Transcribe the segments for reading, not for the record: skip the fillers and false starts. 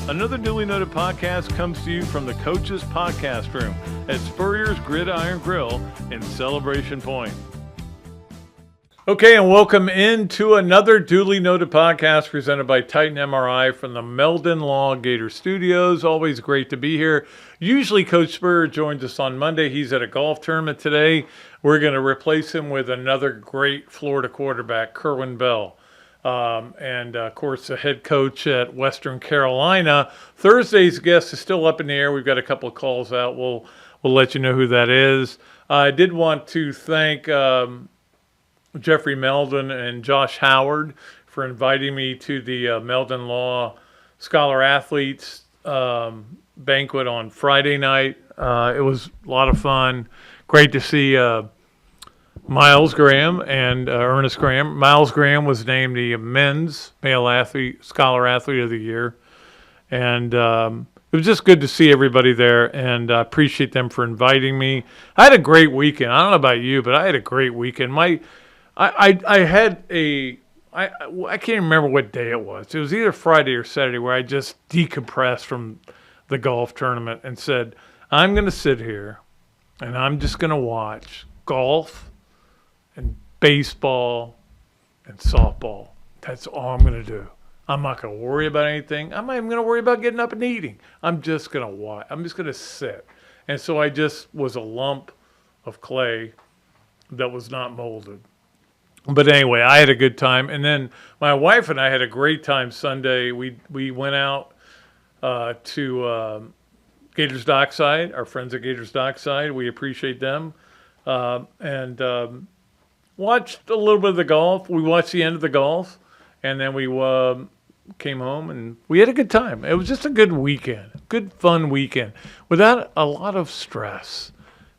Another Dooley Noted podcast comes to you from the Coach's Podcast Room at Spurrier's Gridiron Grill in Celebration Point. Okay, and welcome into another Dooley Noted podcast presented by Titan MRI from the Meldon Law Gator Studios. Always great to be here. Usually Coach Spurrier joins us on Monday. He's at a golf tournament today. We're going to replace him with another great Florida quarterback, Kerwin Bell. And of course, the head coach at Western Carolina. Thursday's guest is still up in the air. We've got a couple of calls out. We'll let you know who that is. I did want to thank Jeffrey Meldon and Josh Howard for inviting me to the Meldon Law Scholar Athletes banquet on Friday night. It was a lot of fun. Great to see Miles Graham and Ernest Graham. Miles Graham was named the men's male athlete, scholar athlete of the year. And it was just good to see everybody there, and I appreciate them for inviting me. I had a great weekend. I don't know about you, but I had a great weekend. I can't remember what day it was. It was either Friday or Saturday where I just decompressed from the golf tournament and said, I'm going to sit here and I'm just going to watch golf and baseball and softball. That's all I'm going to do. I'm not going to worry about anything. I'm not even going to worry about getting up and eating. I'm just going to watch. I'm just going to sit. And so I just was a lump of clay that was not molded. But anyway, I had a good time. And then my wife and I had a great time Sunday. We went out to Gator's Dockside, our friends at Gator's Dockside. We appreciate them. And watched a little bit of the golf. We watched the end of the golf. And then we came home and we had a good time. It was just a good weekend, good fun weekend without a lot of stress.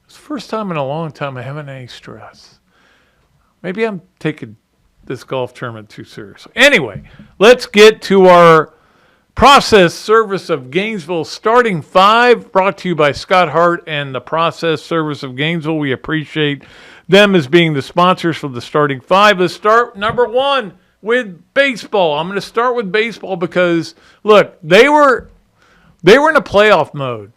It's the first time in a long time I haven't any stress. Maybe I'm taking this golf tournament too seriously. Anyway, let's get to our Process Service of Gainesville starting five, brought to you by Scott Hart and the Process Service of Gainesville. We appreciate them as being the sponsors for the starting five. Let's start number one with baseball. I'm going to start with baseball because, look, they were in a playoff mode.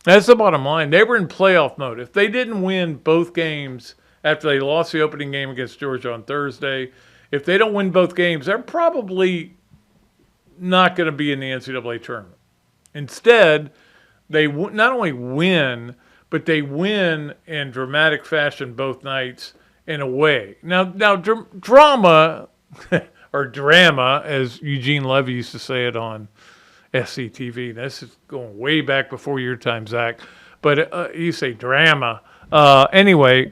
That's the bottom line. They were in playoff mode. If they didn't win both games after they lost the opening game against Georgia on Thursday, if they don't win both games, they're probably not going to be in the NCAA tournament. Instead, they not only win, but they win in dramatic fashion both nights in a way. Now, drama, or drama, as Eugene Levy used to say it on SCTV. This is going way back before your time, Zach. But you say drama. Anyway,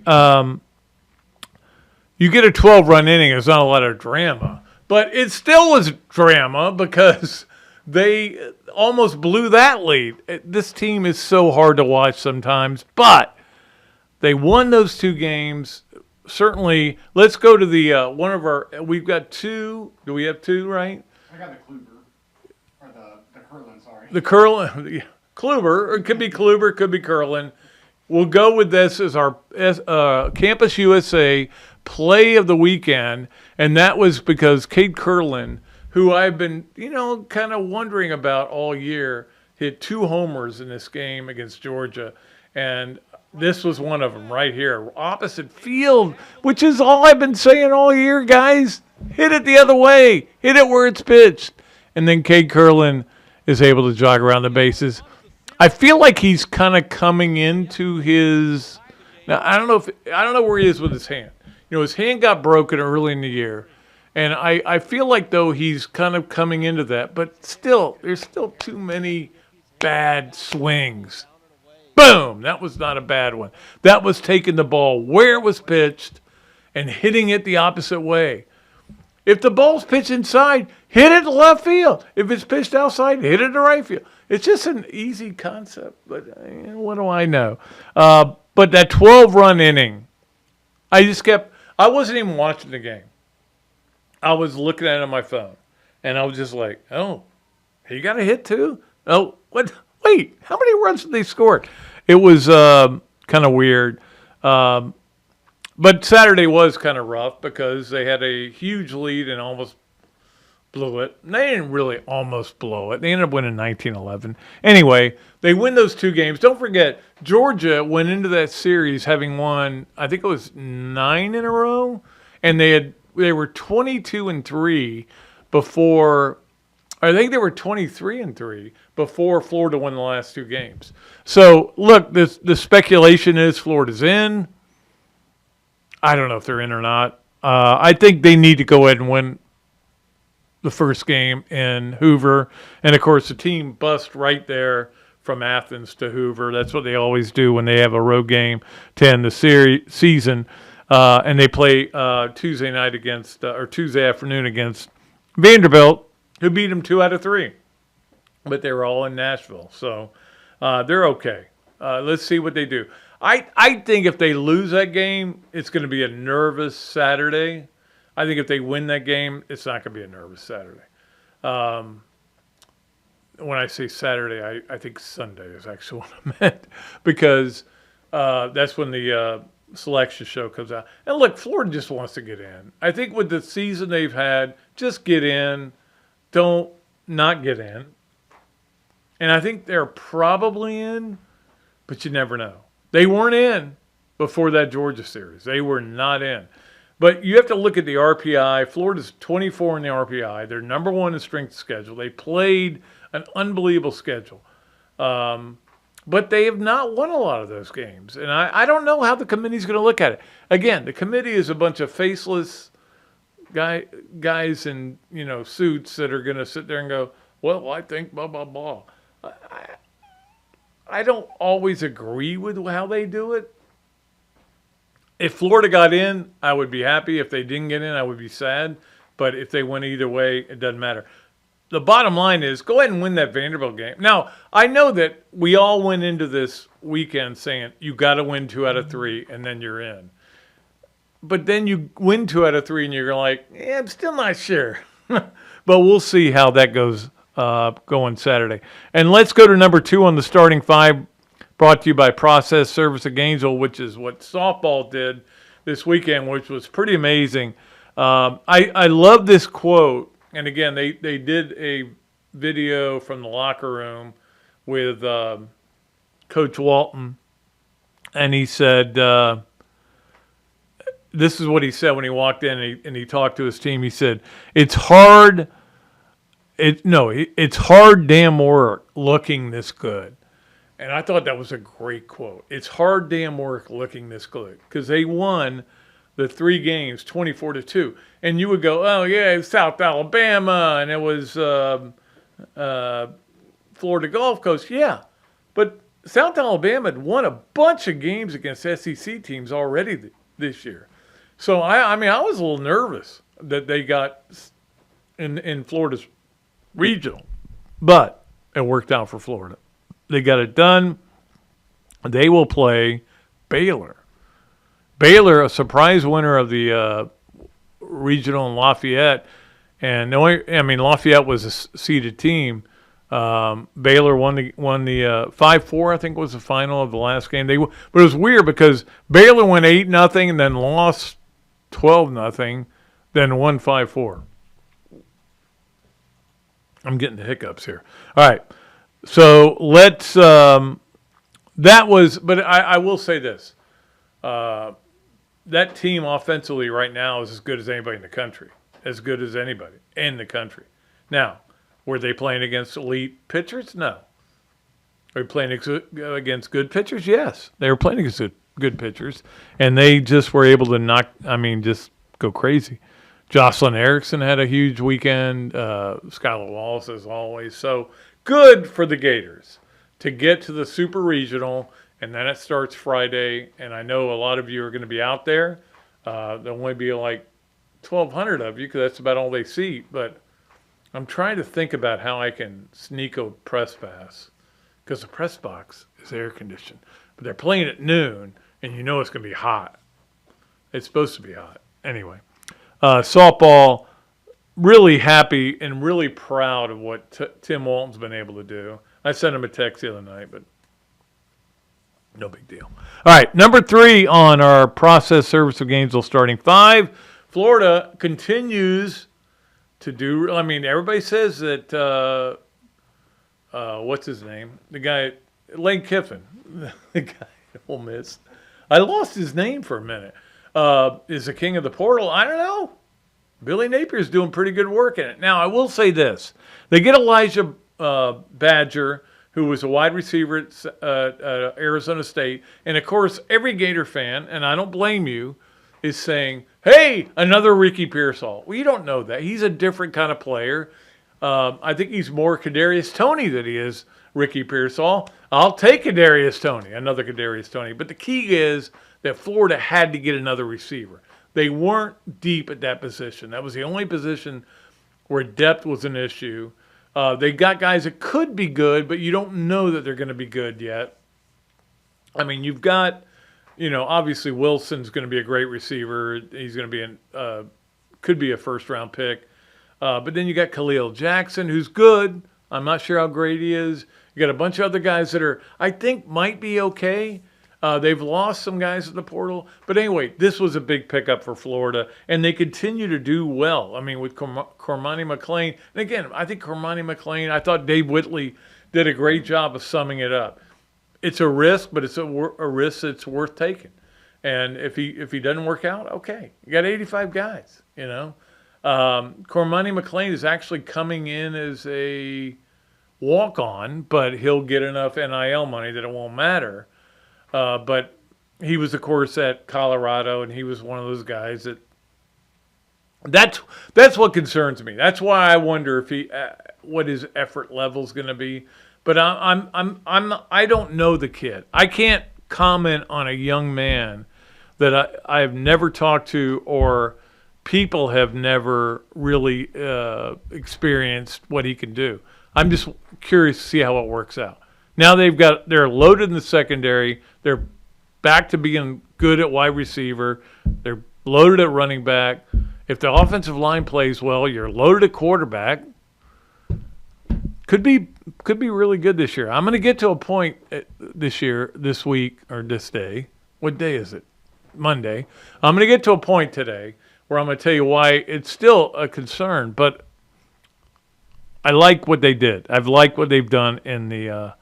you get a 12-run inning. It's not a lot of drama. But it still was drama because they almost blew that lead. This team is so hard to watch sometimes. But they won those two games. Certainly, let's go to the one of our – we've got two. Do we have two, right? I got the Kluber. Or the Curlin, sorry. The Curlin – Kluber. Or it could be Kluber. It could be Curlin. We'll go with this as our Campus USA play of the weekend, and that was because Cade Curlin, who I've been, kind of wondering about all year, hit 2 homers in this game against Georgia, and this was one of them right here, opposite field, which is all I've been saying all year, guys. Hit it the other way. Hit it where it's pitched. And then Cade Curlin is able to jog around the bases. I feel like he's kind of coming into his – now, I don't know where he is with his hand. His hand got broken early in the year. And I feel like, though, he's kind of coming into that. But still, there's still too many bad swings. Boom! That was not a bad one. That was taking the ball where it was pitched and hitting it the opposite way. If the ball's pitched inside, hit it to left field. If it's pitched outside, hit it to right field. It's just an easy concept, but what do I know? But that 12-run inning, I wasn't even watching the game. I was looking at it on my phone, and I was just like, oh, he got a hit too? Oh, what? Wait, how many runs did they score? It was kind of weird. But Saturday was kind of rough because they had a huge lead and almost blew it. They didn't really almost blow it. They ended up winning 19-11. Anyway, they win those 2 games. Don't forget, Georgia went into that series having won, I think it was 9 in a row, and they were 22-3 before. I think they were 23-3 before Florida won the last 2 games. So look, the speculation is Florida's in. I don't know if they're in or not. I think they need to go ahead and win the first game in Hoover. And, of course, the team bust right there from Athens to Hoover. That's what they always do when they have a road game to end the season. And they play Tuesday night or Tuesday afternoon against Vanderbilt, who beat them 2 out of 3. But they were all in Nashville. So they're okay. Let's see what they do. I think if they lose that game, it's going to be a nervous Saturday. I think if they win that game, it's not going to be a nervous Saturday. When I say Saturday, I think Sunday is actually what I meant, because that's when the selection show comes out. And look, Florida just wants to get in. I think with the season they've had, just get in. Don't not get in. And I think they're probably in, but you never know. They weren't in before that Georgia series. They were not in. But you have to look at the RPI. Florida's 24 in the RPI. They're number 1 in strength of schedule. They played an unbelievable schedule. But they have not won a lot of those games. And I don't know how the committee's going to look at it. Again, the committee is a bunch of faceless guys in suits that are going to sit there and go, well, I think blah, blah, blah. I don't always agree with how they do it. If Florida got in, I would be happy. If they didn't get in, I would be sad. But if they went either way, it doesn't matter. The bottom line is, go ahead and win that Vanderbilt game. Now, I know that we all went into this weekend saying, you got to win 2 out of 3, and then you're in. But then you win 2 out of 3, and you're like, I'm still not sure. But we'll see how that goes going Saturday. And let's go to number 2 on the starting 5. Brought to you by Process Service of Gainesville, which is what softball did this weekend, which was pretty amazing. I love this quote. And again, they did a video from the locker room with Coach Walton. And he said, this is what he said when he walked in and he talked to his team. He said, it's hard damn work looking this good. And I thought that was a great quote. It's hard damn work looking this good, because they won the 3 games 24-2. And you would go, oh, yeah, it's South Alabama, and it was Florida Gulf Coast. Yeah, but South Alabama had won a bunch of games against SEC teams already this year. So, I was a little nervous that they got in Florida's regional. But it worked out for Florida. They got it done. They will play Baylor. Baylor, a surprise winner of the regional in Lafayette. And Lafayette was a seeded team. Baylor won the 5-4, I think was the final of the last game. But it was weird because Baylor went 8-0 and then lost 12-0, then won 5-4. I'm getting the hiccups here. All right. So let's, but I will say this. That team offensively right now is as good as anybody in the country. As good as anybody in the country. Now, were they playing against elite pitchers? No. Are they playing against good pitchers? Yes. They were playing against good pitchers. And they just were able to just go crazy. Jocelyn Erickson had a huge weekend. Skylar Wallace, as always. So, good for the Gators to get to the Super Regional, and then it starts Friday. And I know a lot of you are going to be out there. There'll only be like 1,200 of you because that's about all they seat. But I'm trying to think about how I can sneak a press pass because the press box is air conditioned. But they're playing at noon, and you know it's going to be hot. It's supposed to be hot. Anyway, softball. Really happy and really proud of what Tim Walton's been able to do. I sent him a text the other night, but no big deal. All right, number 3 on our Process Service of Gainesville starting 5. Florida continues to do. I mean, everybody says that. What's his name? The guy, Lane Kiffin, the guy at Ole Miss. I lost his name for a minute. Is the king of the portal? I don't know. Billy Napier's doing pretty good work in it. Now, I will say this. They get Elijah Badger, who was a wide receiver at Arizona State. And, of course, every Gator fan, and I don't blame you, is saying, hey, another Ricky Pearsall. Well, you don't know that. He's a different kind of player. I think he's more Kadarius Toney than he is Ricky Pearsall. I'll take Kadarius Toney, another Kadarius Toney. But the key is that Florida had to get another receiver. They weren't deep at that position. That was the only position where depth was an issue. They got guys that could be good, but you don't know that they're going to be good yet. I mean, you've got, obviously Wilson's going to be a great receiver. He's going to be could be a first-round pick. But then you got Khalil Jackson, who's good. I'm not sure how great he is. You got a bunch of other guys that I think might be okay. They've lost some guys at the portal. But anyway, this was a big pickup for Florida, and they continue to do well. I mean, with Cormani McClain. And again, I think Cormani McClain, I thought Dave Whitley did a great job of summing it up. It's a risk, but it's a risk that's worth taking. And if he doesn't work out, okay. You got 85 guys, Cormani McClain is actually coming in as a walk-on, but he'll get enough NIL money that it won't matter. But he was, of course, at Colorado, and he was one of those guys that's what concerns me. That's why I wonder if what his effort level is going to be. But I don't know the kid. I can't comment on a young man that I have never talked to or people have never really experienced what he can do. I'm just curious to see how it works out. Now they're loaded in the secondary. They're back to being good at wide receiver. They're loaded at running back. If the offensive line plays well, you're loaded at quarterback. Could be really good this year. I'm going to get to a point this week, or this day. What day is it? Monday. I'm going to get to a point today where I'm going to tell you why it's still a concern, but I like what they did. I've liked what they've done in the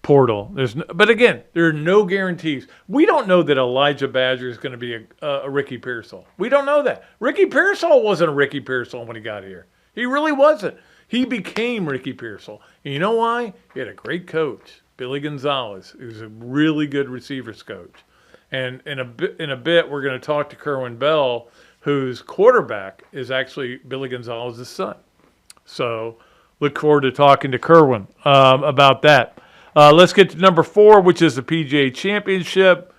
portal. But again, there are no guarantees. We don't know that Elijah Badger is going to be a Ricky Pearsall. We don't know that. Ricky Pearsall wasn't a Ricky Pearsall when he got here. He really wasn't. He became Ricky Pearsall. And you know why? He had a great coach, Billy Gonzalez, who's a really good receivers coach. And in a bit, we're going to talk to Kerwin Bell, whose quarterback is actually Billy Gonzalez's son. So look forward to talking to Kerwin about that. Let's get to number 4, which is the PGA Championship.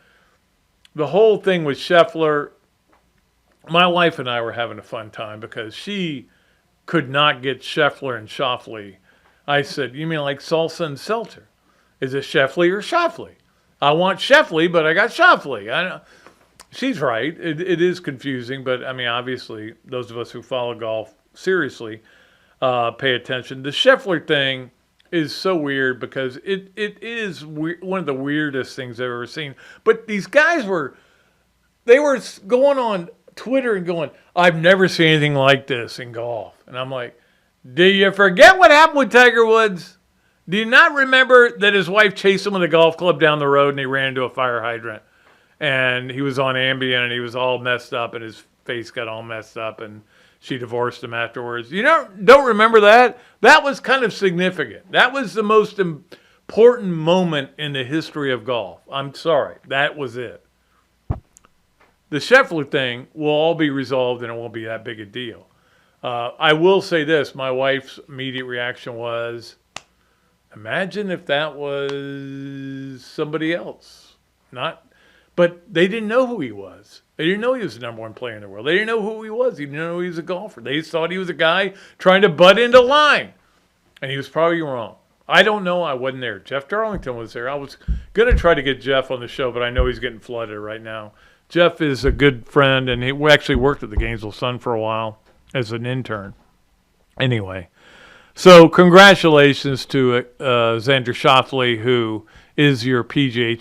The whole thing with Scheffler, my wife and I were having a fun time because she could not get Scheffler and Schauffele. I said, you mean like salsa and seltzer? Is it Scheffler or Schauffele? I want Scheffler, but I got Schauffele. She's right. It is confusing, but, I mean, obviously, those of us who follow golf seriously pay attention. The Scheffler thing is so weird because it is one of the weirdest things I've ever seen. But these guys were going on Twitter and going, I've never seen anything like this in golf. And I'm like, do you forget what happened with Tiger Woods? Do you not remember that his wife chased him with a golf club down the road and he ran into a fire hydrant? And he was on Ambien and he was all messed up and his face got all messed up and she divorced him afterwards. You don't remember that? That was kind of significant. That was the most important moment in the history of golf. I'm sorry. That was it. The Scheffler thing will all be resolved and it won't be that big a deal. I will say this. My wife's immediate reaction was, imagine if that was somebody else. But they didn't know who he was. They didn't know he was the number 1 player in the world. They didn't know who he was. They didn't know he was a golfer. They just thought he was a guy trying to butt into line. And he was probably wrong. I don't know. I wasn't there. Jeff Darlington was there. I was going to try to get Jeff on the show, but I know he's getting flooded right now. Jeff is a good friend, and he actually worked at the Gainesville Sun for a while as an intern. Anyway, so congratulations to Xander Schauffele, who is your PGA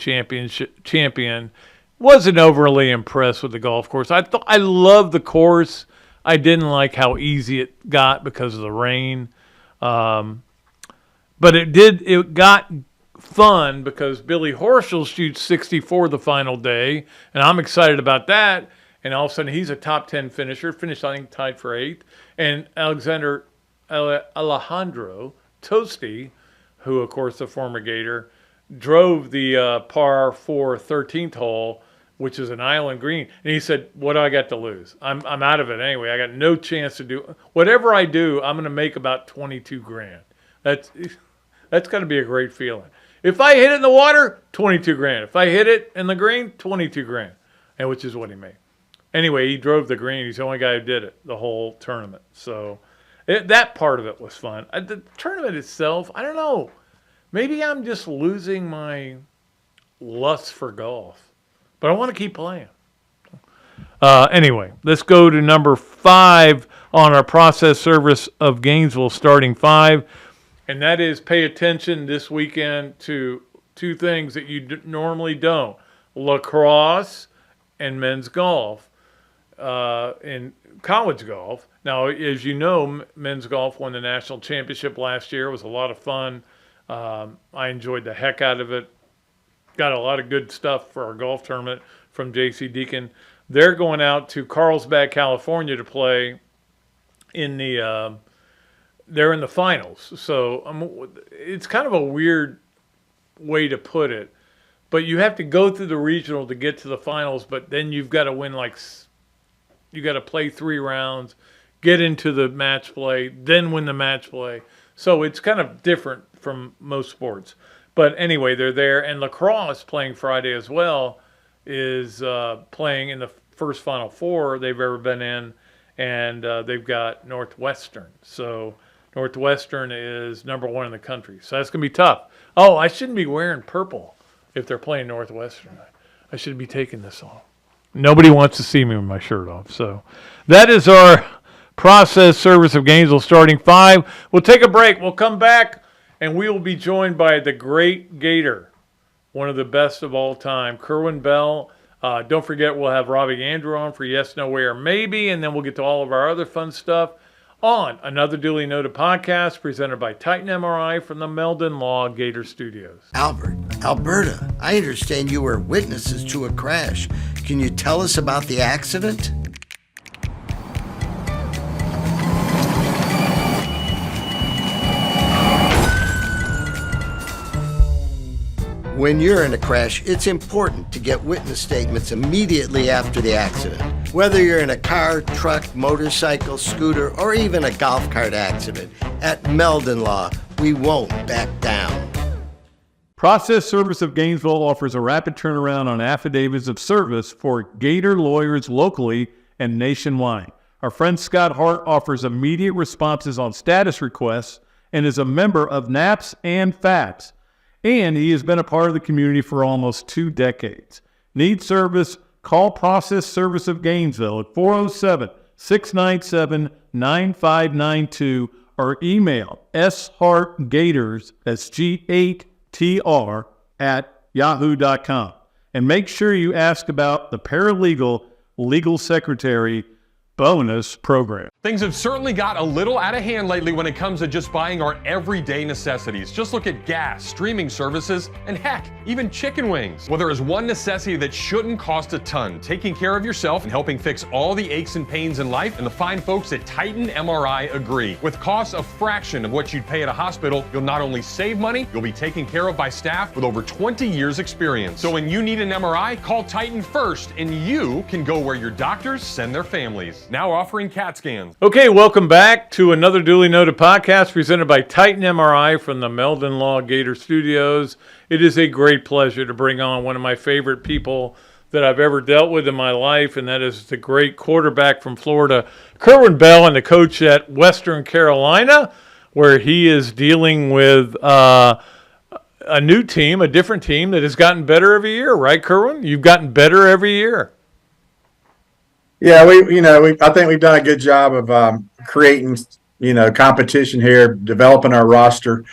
champion. Wasn't overly impressed with the golf course. I love the course. I didn't like how easy it got because of the rain. But it got fun because Billy Horschel shoots 64 the final day, and I'm excited about that. And all of a sudden, he's a top 10 finisher, finished, I think, tied for 8th. And Alejandro Tosti, who, of course, the former Gator, drove the par 4 13th hole, which is an island green. And he said, what do I got to lose? I'm out of it anyway. I got no chance to do whatever I do. I'm going to make about 22 grand. That's got to be a great feeling. If I hit it in the water, 22 grand. If I hit it in the green, 22 grand, and which is what he made. Anyway, he drove the green. He's the only guy who did it the whole tournament. So that part of it was fun. The tournament itself, I don't know. Maybe I'm just losing my lust for golf, but I want to keep playing. Anyway, let's go to number 5 on our process service of Gainesville starting 5. And that is pay attention this weekend to 2 things that you normally don't. Lacrosse and men's golf. In college golf. Now, as you know, men's golf won the national championship last year. It was a lot of fun. I enjoyed the heck out of it. Got a lot of good stuff for our golf tournament from J.C. Deacon. They're going out to Carlsbad, California to play in the they're in the finals. So it's kind of a weird way to put it. But you have to go through the regional to get to the finals, but then you've got to win you got to play 3 rounds, get into the match play, then win the match play. So it's kind of different from most sports. But anyway, they're there. And lacrosse, playing Friday as well, is playing in the first Final Four they've ever been in. And they've got Northwestern. So Northwestern is number 1 in the country. So that's going to be tough. Oh, I shouldn't be wearing purple if they're playing Northwestern. I should be taking this off. Nobody wants to see me with my shirt off. So that is our process service of Gainesville starting 5. We'll take a break. We'll come back, and we will be joined by the great Gator, one of the best of all time, Kerwin Bell. Don't forget, we'll have Robbie Andrew on for Yes, No, Way, or Maybe, and then we'll get to all of our other fun stuff on another duly noted podcast presented by Titan MRI from the Meldon Law Gator Studios. Albert, Alberta, I understand you were witnesses to a crash. Can you tell us about the accident? When you're in a crash, it's important to get witness statements immediately after the accident. Whether you're in a car, truck, motorcycle, scooter, or even a golf cart accident, at Meldon Law, we won't back down. Process Service of Gainesville offers a rapid turnaround on affidavits of service for Gator lawyers locally and nationwide. Our friend Scott Hart offers immediate responses on status requests and is a member of NAPS and FAPS. And he has been a part of the community for almost 2 decades. Need service? Call Process Service of Gainesville at 407-697-9592 or email shartgators, that's G8TR, at yahoo.com. And make sure you ask about the paralegal legal secretary bonus program. Things have certainly got a little out of hand lately when it comes to just buying our everyday necessities. Just look at gas, streaming services, and heck, even chicken wings. Well, there is one necessity that shouldn't cost a ton: taking care of yourself and helping fix all the aches and pains in life. And the fine folks at Titan MRI agree. With costs a fraction of what you'd pay at a hospital, you'll not only save money, you'll be taken care of by staff with over 20 years experience. So when you need an MRI, call Titan first, and you can go where your doctors send their families. Now offering CAT scans. Okay, welcome back to another duly noted podcast presented by Titan MRI from the Meldon Law Gator Studios. It is a great pleasure to bring on one of my favorite people that I've ever dealt with in my life, and that is the great quarterback from Florida, Kerwin Bell, and the coach at Western Carolina, where he is dealing with a new team, a different team that has gotten better every year, right, Kerwin? You've gotten better every year. Yeah, I think we've done a good job of creating, competition here, developing our roster.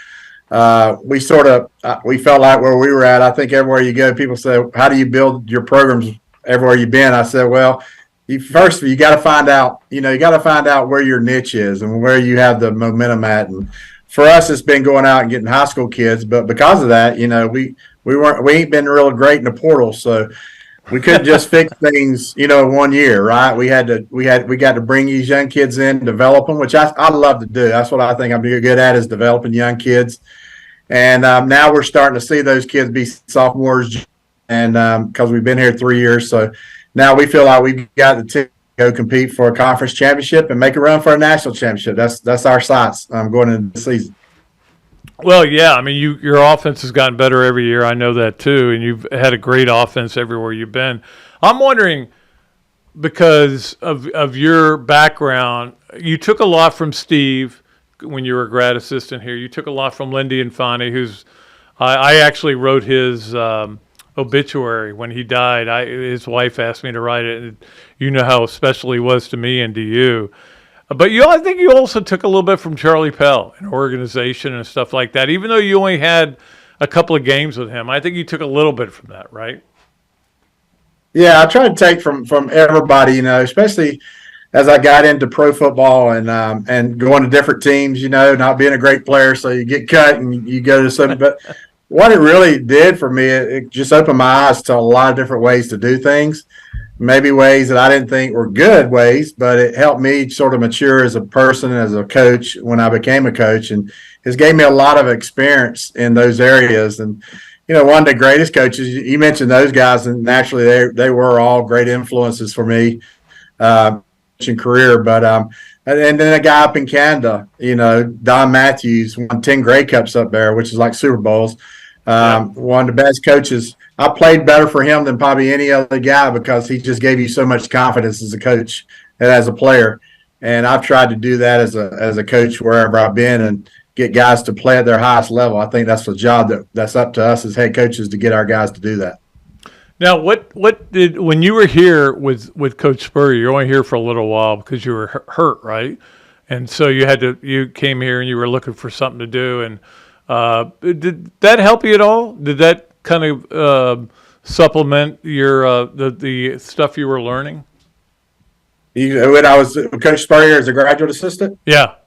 We felt like where we were at. I think everywhere you go, people say, "How do you build your programs everywhere you've been?" I said, "Well, you got to find out, you got to find out where your niche is and where you have the momentum at. And for us, it's been going out and getting high school kids, but because of that, we ain't been real great in the portal, so we couldn't just fix things, 1 year, right? We got to bring these young kids in, develop them, which I love to do. That's what I think I'm good at, is developing young kids. And now we're starting to see those kids be sophomores, and because we've been here 3 years, so now we feel like we've got the team to go compete for a conference championship and make a run for a national championship. That's our sights going into the season. Well, yeah, I mean, your offense has gotten better every year. I know that too, and you've had a great offense everywhere you've been. I'm wondering, because of your background, you took a lot from Steve when you were a grad assistant here. You took a lot from Lindy Infante, who's I actually wrote his obituary when he died. His wife asked me to write it, and you know how special he was to me and to you. But I think you also took a little bit from Charlie Pell and organization and stuff like that. Even though you only had a couple of games with him, I think you took a little bit from that, right? Yeah, I tried to take from everybody, especially as I got into pro football and going to different teams, not being a great player, so you get cut and you go to some. But what it really did for me, it just opened my eyes to a lot of different ways to do things. Maybe ways that I didn't think were good ways, but it helped me sort of mature as a person, as a coach when I became a coach, and it's gave me a lot of experience in those areas. And one of the greatest coaches, you mentioned those guys, and naturally they were all great influences for me in career. But and then a guy up in Canada, Don Matthews, won 10 Grey Cups up there, which is like Super Bowls. One of the best coaches. I played better for him than probably any other guy because he just gave you so much confidence as a coach and as a player. And I've tried to do that as a coach wherever I've been and get guys to play at their highest level. I think that's the job that's up to us as head coaches, to get our guys to do that. Now, when you were here with Coach Spurrier, you're only here for a little while because you were hurt, right? And so you came here and you were looking for something to do. And did that help you at all? Did that kind of supplement your the stuff you were learning? When I was Coach Spurrier as a graduate assistant? Yeah.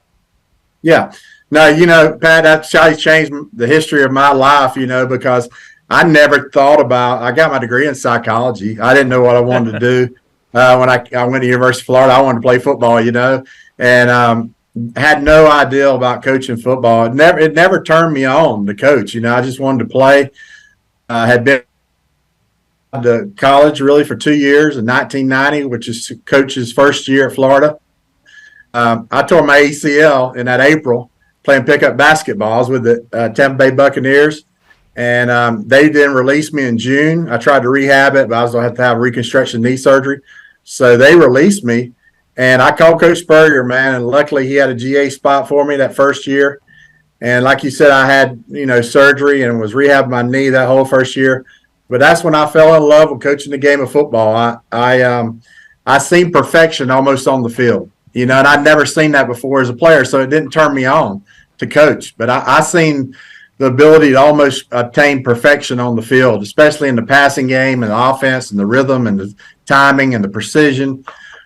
No, Pat, that's how he changed the history of my life, because I never thought about – I got my degree in psychology. I didn't know what I wanted to do. When I went to University of Florida, I wanted to play football, and had no idea about coaching football. It never turned me on to coach. I just wanted to play. Had been to college really for 2 years in 1990, which is coach's first year at Florida. I tore my ACL in that April playing pickup basketballs with the Tampa Bay Buccaneers, and they didn't release me in June. I tried to rehab it, but I was going to have to have reconstruction knee surgery. So they released me, and I called Coach Spurrier, man, and luckily he had a GA spot for me that first year. And like you said, I had, surgery and was rehabbing my knee that whole first year. But that's when I fell in love with coaching the game of football. I seen perfection almost on the field, and I'd never seen that before as a player, so it didn't turn me on to coach. But I seen the ability to almost obtain perfection on the field, especially in the passing game and the offense and the rhythm and the timing and the precision.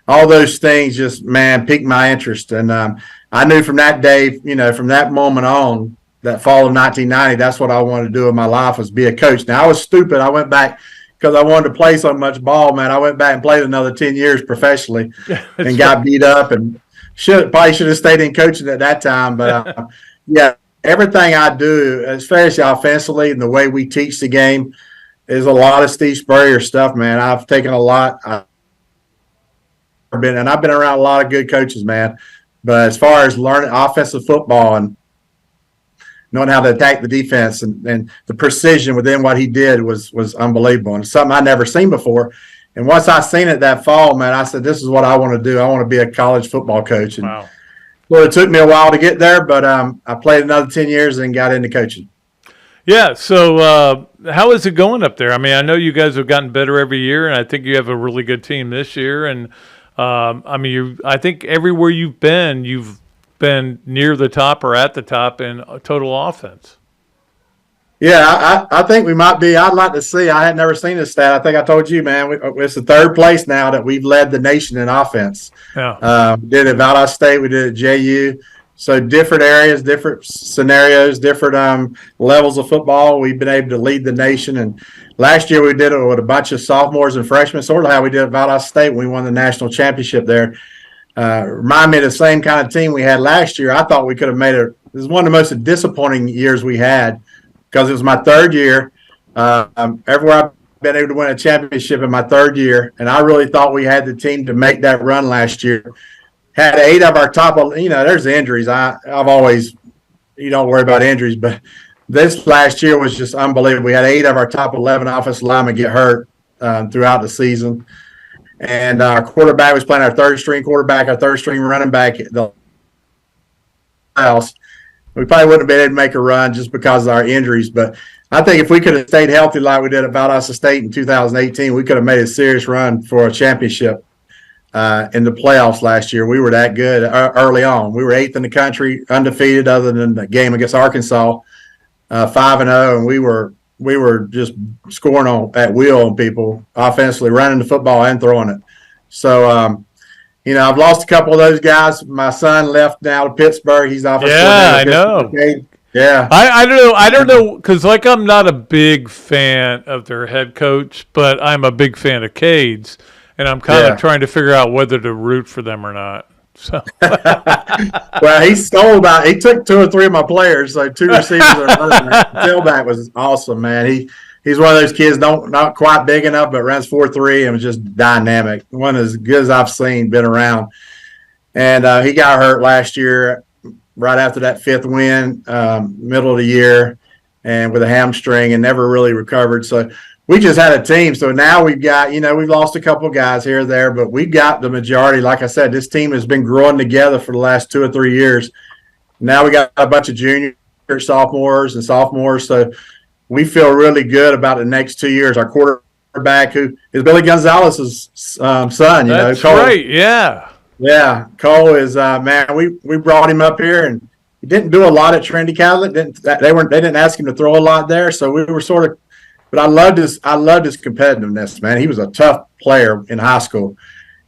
All those things just, man, piqued my interest. And I knew from that day, from that moment on, that fall of 1990, that's what I wanted to do in my life, was be a coach. Now, I was stupid. I went back because I wanted to play so much ball, man. I went back and played another 10 years professionally and got beat up, and probably should have stayed in coaching at that time. But, yeah, everything I do, especially offensively and the way we teach the game, is a lot of Steve Spurrier stuff, man. I've taken a lot. I've been around a lot of good coaches, man. But as far as learning offensive football and knowing how to attack the defense and the precision within what he did was unbelievable, and something I'd never seen before. And once I seen it that fall, man, I said, this is what I want to do. I want to be a college football coach. And wow. Well, it took me a while to get there, but I played another 10 years and got into coaching. Yeah, so how is it going up there? I mean, I know you guys have gotten better every year, and I think you have a really good team this year. And, I think everywhere you've been near the top or at the top in total offense. Yeah, I think we might be. I'd like to see. I had never seen this stat. I think I told you, man. It's the third place now that we've led the nation in offense. Yeah. We did it at Valdosta State. We did it at JU. So different areas, different scenarios, different levels of football. We've been able to lead the nation. And last year we did it with a bunch of sophomores and freshmen, sort of how we did at Valdosta State when we won the national championship there. Remind me of the same kind of team we had last year. I thought we could have made it. This is one of the most disappointing years we had, because it was my third year. Everywhere I've been able to win a championship in my third year, and I really thought we had the team to make that run last year. Had 8 of our top, there's injuries. I've always, you don't worry about injuries, but this last year was just unbelievable. We had 8 of our top 11 offensive linemen get hurt throughout the season. And our quarterback was playing our third-string quarterback, our third-string running back. The else, we probably wouldn't have been able to make a run just because of our injuries. But I think if we could have stayed healthy like we did at Valdosta State in 2018, we could have made a serious run for a championship in the playoffs last year. We were that good early on. We were 8th in the country, undefeated other than the game against Arkansas, 5-0, and we were just scoring at will on people, offensively, running the football and throwing it. So, I've lost a couple of those guys. My son left now to Pittsburgh. He's offensive coordinator. Yeah, I know. Yeah. I don't know, because I'm not a big fan of their head coach, but I'm a big fan of Cade's, and I'm kind of trying to figure out whether to root for them or not. So. Well, he took 2 or 3 of my players, so 2 receivers and running back. Tailback was awesome, man. He's one of those kids, not quite big enough, but runs 4.3 and was just dynamic. One as good as I've seen, been around. And he got hurt last year, right after that 5th win, middle of the year, and with a hamstring, and never really recovered. So we just had a team. So now we've got, we've lost a couple of guys here or there, but we've got the majority. Like I said, this team has been growing together for the last 2 or 3 years. Now we got a bunch of juniors, sophomores. So we feel really good about the next 2 years. Our quarterback, who is Billy Gonzalez's son, That's Cole. right, yeah. Yeah, Cole is, man, we brought him up here, and he didn't do a lot at Trinity Catholic. They didn't ask him to throw a lot there, so we were sort of. But I loved his competitiveness, man. He was a tough player in high school.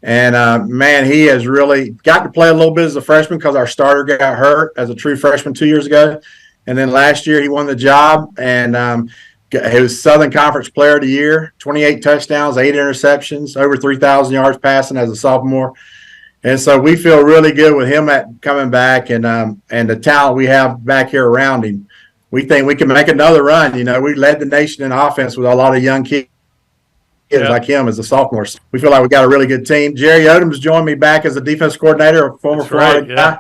And, man, he has really got to play a little bit as a freshman because our starter got hurt as a true freshman 2 years ago. And then last year he won the job, and he was Southern Conference Player of the Year, 28 touchdowns, 8 interceptions, over 3,000 yards passing as a sophomore. And so we feel really good with him coming back, and the talent we have back here around him. We think we can make another run. We led the nation in offense with a lot of young kids like him as a sophomore. We feel like we got a really good team. Jerry Odom's joined me back as a defense coordinator, a former Florida guy.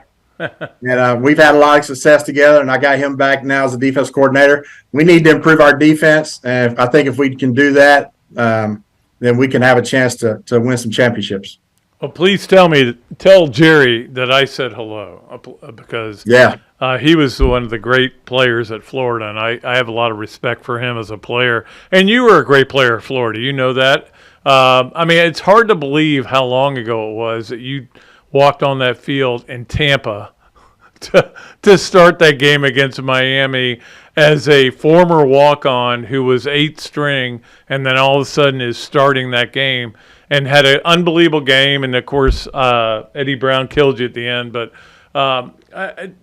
And we've had a lot of success together, and I got him back now as a defense coordinator. We need to improve our defense, and I think if we can do that, then we can have a chance to win some championships. Well, please tell Jerry that I said hello, because he was one of the great players at Florida, and I have a lot of respect for him as a player. And you were a great player at Florida. You know that. It's hard to believe how long ago it was that you walked on that field in Tampa to start that game against Miami as a former walk-on who was 8th string, and then all of a sudden is starting that game and had an unbelievable game. And, of course, Eddie Brown killed you at the end. But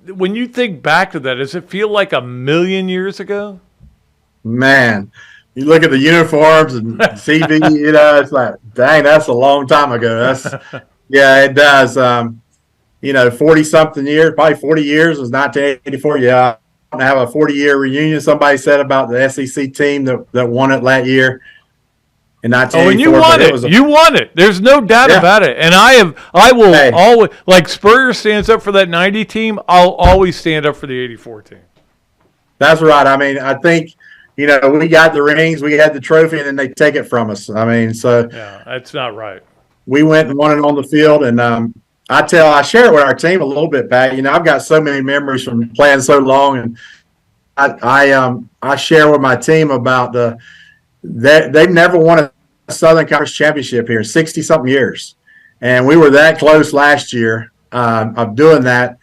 when you think back to that, does it feel like a million years ago? Man, you look at the uniforms and CV, it's like, dang, that's a long time ago. Yeah, it does. 40-something years, probably 40 years was 1984. Yeah, I have a 40-year reunion. Somebody said about the SEC team that won it that year. In 1984, and you won it. You won it. There's no doubt about it. And I will always, like Spurrier stands up for that 90 team, I'll always stand up for the 84 team. That's right. I think, we got the rings, we had the trophy, and then they take it from us. Yeah, that's not right. We went and won it on the field, and I share it with our team a little bit back. I've got so many memories from playing so long, and I share with my team about they've never won a Southern Conference championship here in 60-something years. And we were that close last year of doing that.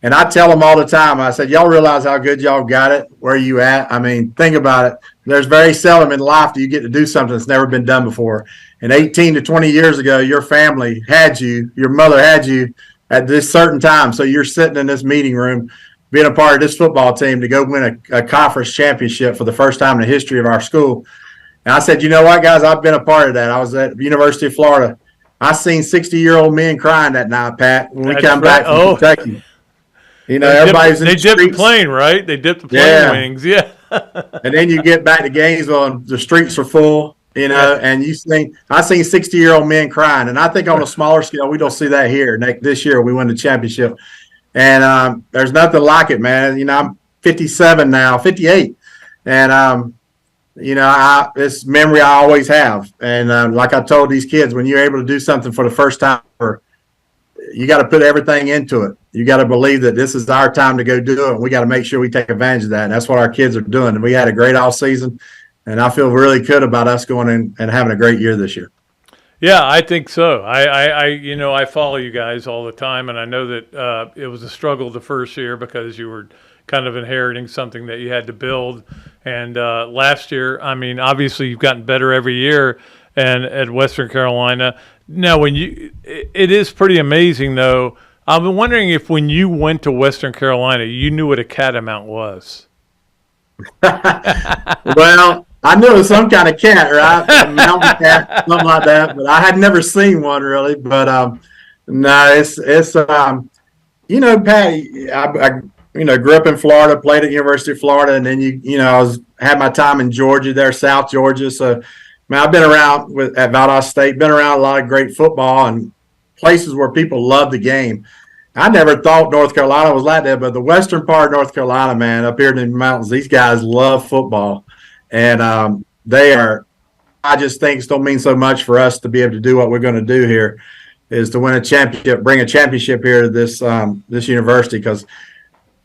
And I tell them all the time, I said, y'all realize how good y'all got it, where you at? I mean, think about it. There's very seldom in life do you get to do something that's never been done before. And 18 to 20 years ago, your family had you, your mother had you at this certain time. So you're sitting in this meeting room, being a part of this football team to go win a conference championship for the first time in the history of our school. And I said, you know what, guys, I've been a part of that. I was at the University of Florida. I seen 60-year-old men crying that night, Pat, when we come back from Kentucky. You know, everybody's in the streets. They dipped the plane, right? They dipped the plane wings, yeah. And then you get back to Gainesville, and the streets are full, you know, and I seen 60-year-old men crying. And I think on a smaller scale, we don't see that here. This year, we won the championship. And there's nothing like it, man. You know, I'm 57 now, 58. And, you know, it's memory I always have. And like I told these kids, when you're able to do something for the first time, you got to put everything into it. You got to believe that this is our time to go do it. And we got to make sure we take advantage of that. And that's what our kids are doing. And we had a great off season, and I feel really good about us going in and having a great year this year. Yeah, I think so. I follow you guys all the time, and I know that it was a struggle the first year because you were kind of inheriting something that you had to build. And last year, I mean, obviously you've gotten better every year, and at Western Carolina. Now, it is pretty amazing though. I'm wondering if when you went to Western Carolina, you knew what a catamount was. Well, I knew it was some kind of cat, right? A mountain cat, something like that. But I had never seen one really. But no, it's you know, Pat, I grew up in Florida, played at the University of Florida, and then I had my time in Georgia there, South Georgia. So, man, I've been around at Valdosta State, been around a lot of great football and places where people love the game. I never thought North Carolina was like that, but the western part of North Carolina, man, up here in the mountains, these guys love football. And I just think it don't mean so much for us to be able to do what we're going to do here is to win a championship, bring a championship here to this university, because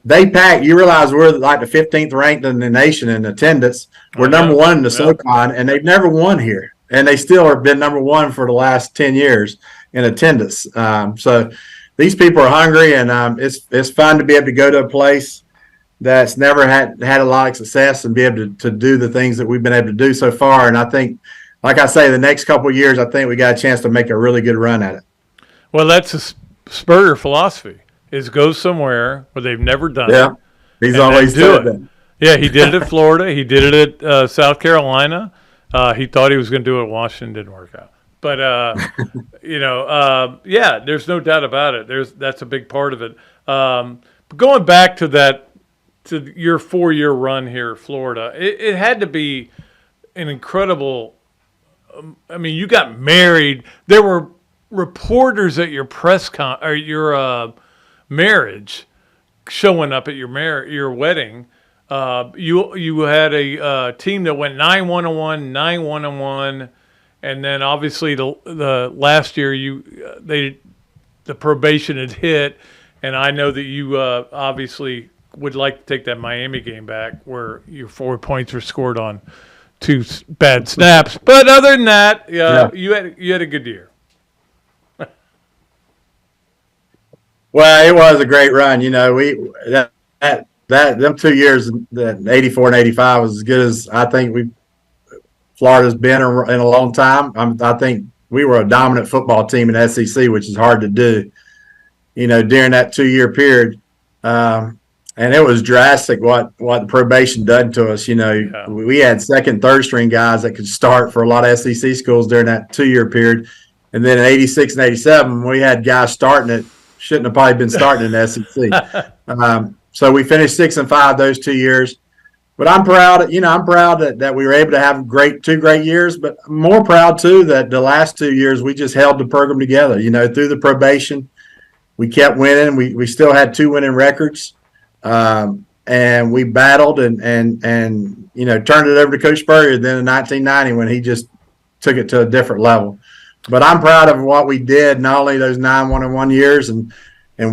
they pack. You realize we're like the 15th ranked in the nation in attendance. We're number one in the SoCon, and they've never won here. And they still have been number one for the last 10 years in attendance. So these people are hungry, and it's fun to be able to go to a place that's never had a lot of success and be able to do the things that we've been able to do so far. And I think, like I say, the next couple of years, I think we got a chance to make a really good run at it. Well, that's a Spurrier philosophy, is go somewhere where they've never done it. He's always said that. Yeah, he did it at Florida. He did it at South Carolina. He thought he was going to do it at Washington. Didn't work out. But, there's no doubt about it. That's a big part of it. But going back to your 4-year run here at Florida, it had to be an incredible I mean, you got married. There were reporters at your your marriage showing up at your wedding. You had a team that went 9-1-1, 9-1-1, and then obviously the last year the probation had hit, and I know that you obviously would like to take that Miami game back where your 4 points were scored on 2 bad snaps. But other than that, you had a good year. Well, it was a great run. You know, them 2 years, the 84 and 85, was as good as I think Florida's been in a long time. I think we were a dominant football team in SEC, which is hard to do, you know, during that 2-year period. And it was drastic what the probation done to us. You know, we had second, third string guys that could start for a lot of SEC schools during that 2-year period. And then in 86 and 87, we had guys starting it, shouldn't have probably been starting in the SEC. So we finished 6-5 those 2 years. But I'm proud, that we were able to have 2 great years, but I'm more proud too that the last 2 years we just held the program together. You know, through the probation, we kept winning. We still had 2 winning records. And we battled and turned it over to Coach Spurrier then in 1990 when he just took it to a different level. But I'm proud of what we did, not only those 9-1-1 years and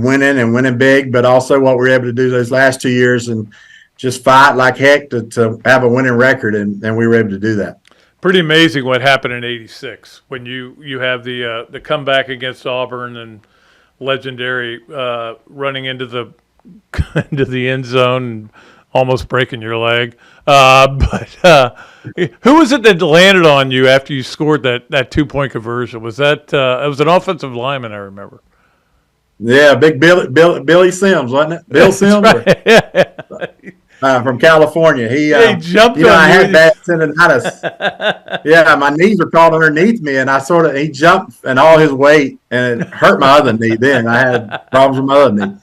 winning big, but also what we were able to do those last 2 years and just fight like heck to have a winning record, and we were able to do that. Pretty amazing what happened in 86 when you have the comeback against Auburn and legendary running into the into the end zone and almost breaking your leg. Who was it that landed on you after you scored that 2-point conversion? Was that it was an offensive lineman, I remember. Yeah, big Billy Sims, wasn't it? Bill Sims, from California. He jumped. I had bad tendonitis. Yeah, my knees were caught underneath me, and he jumped, and all his weight, and it hurt my other knee. Then I had problems with my other knee.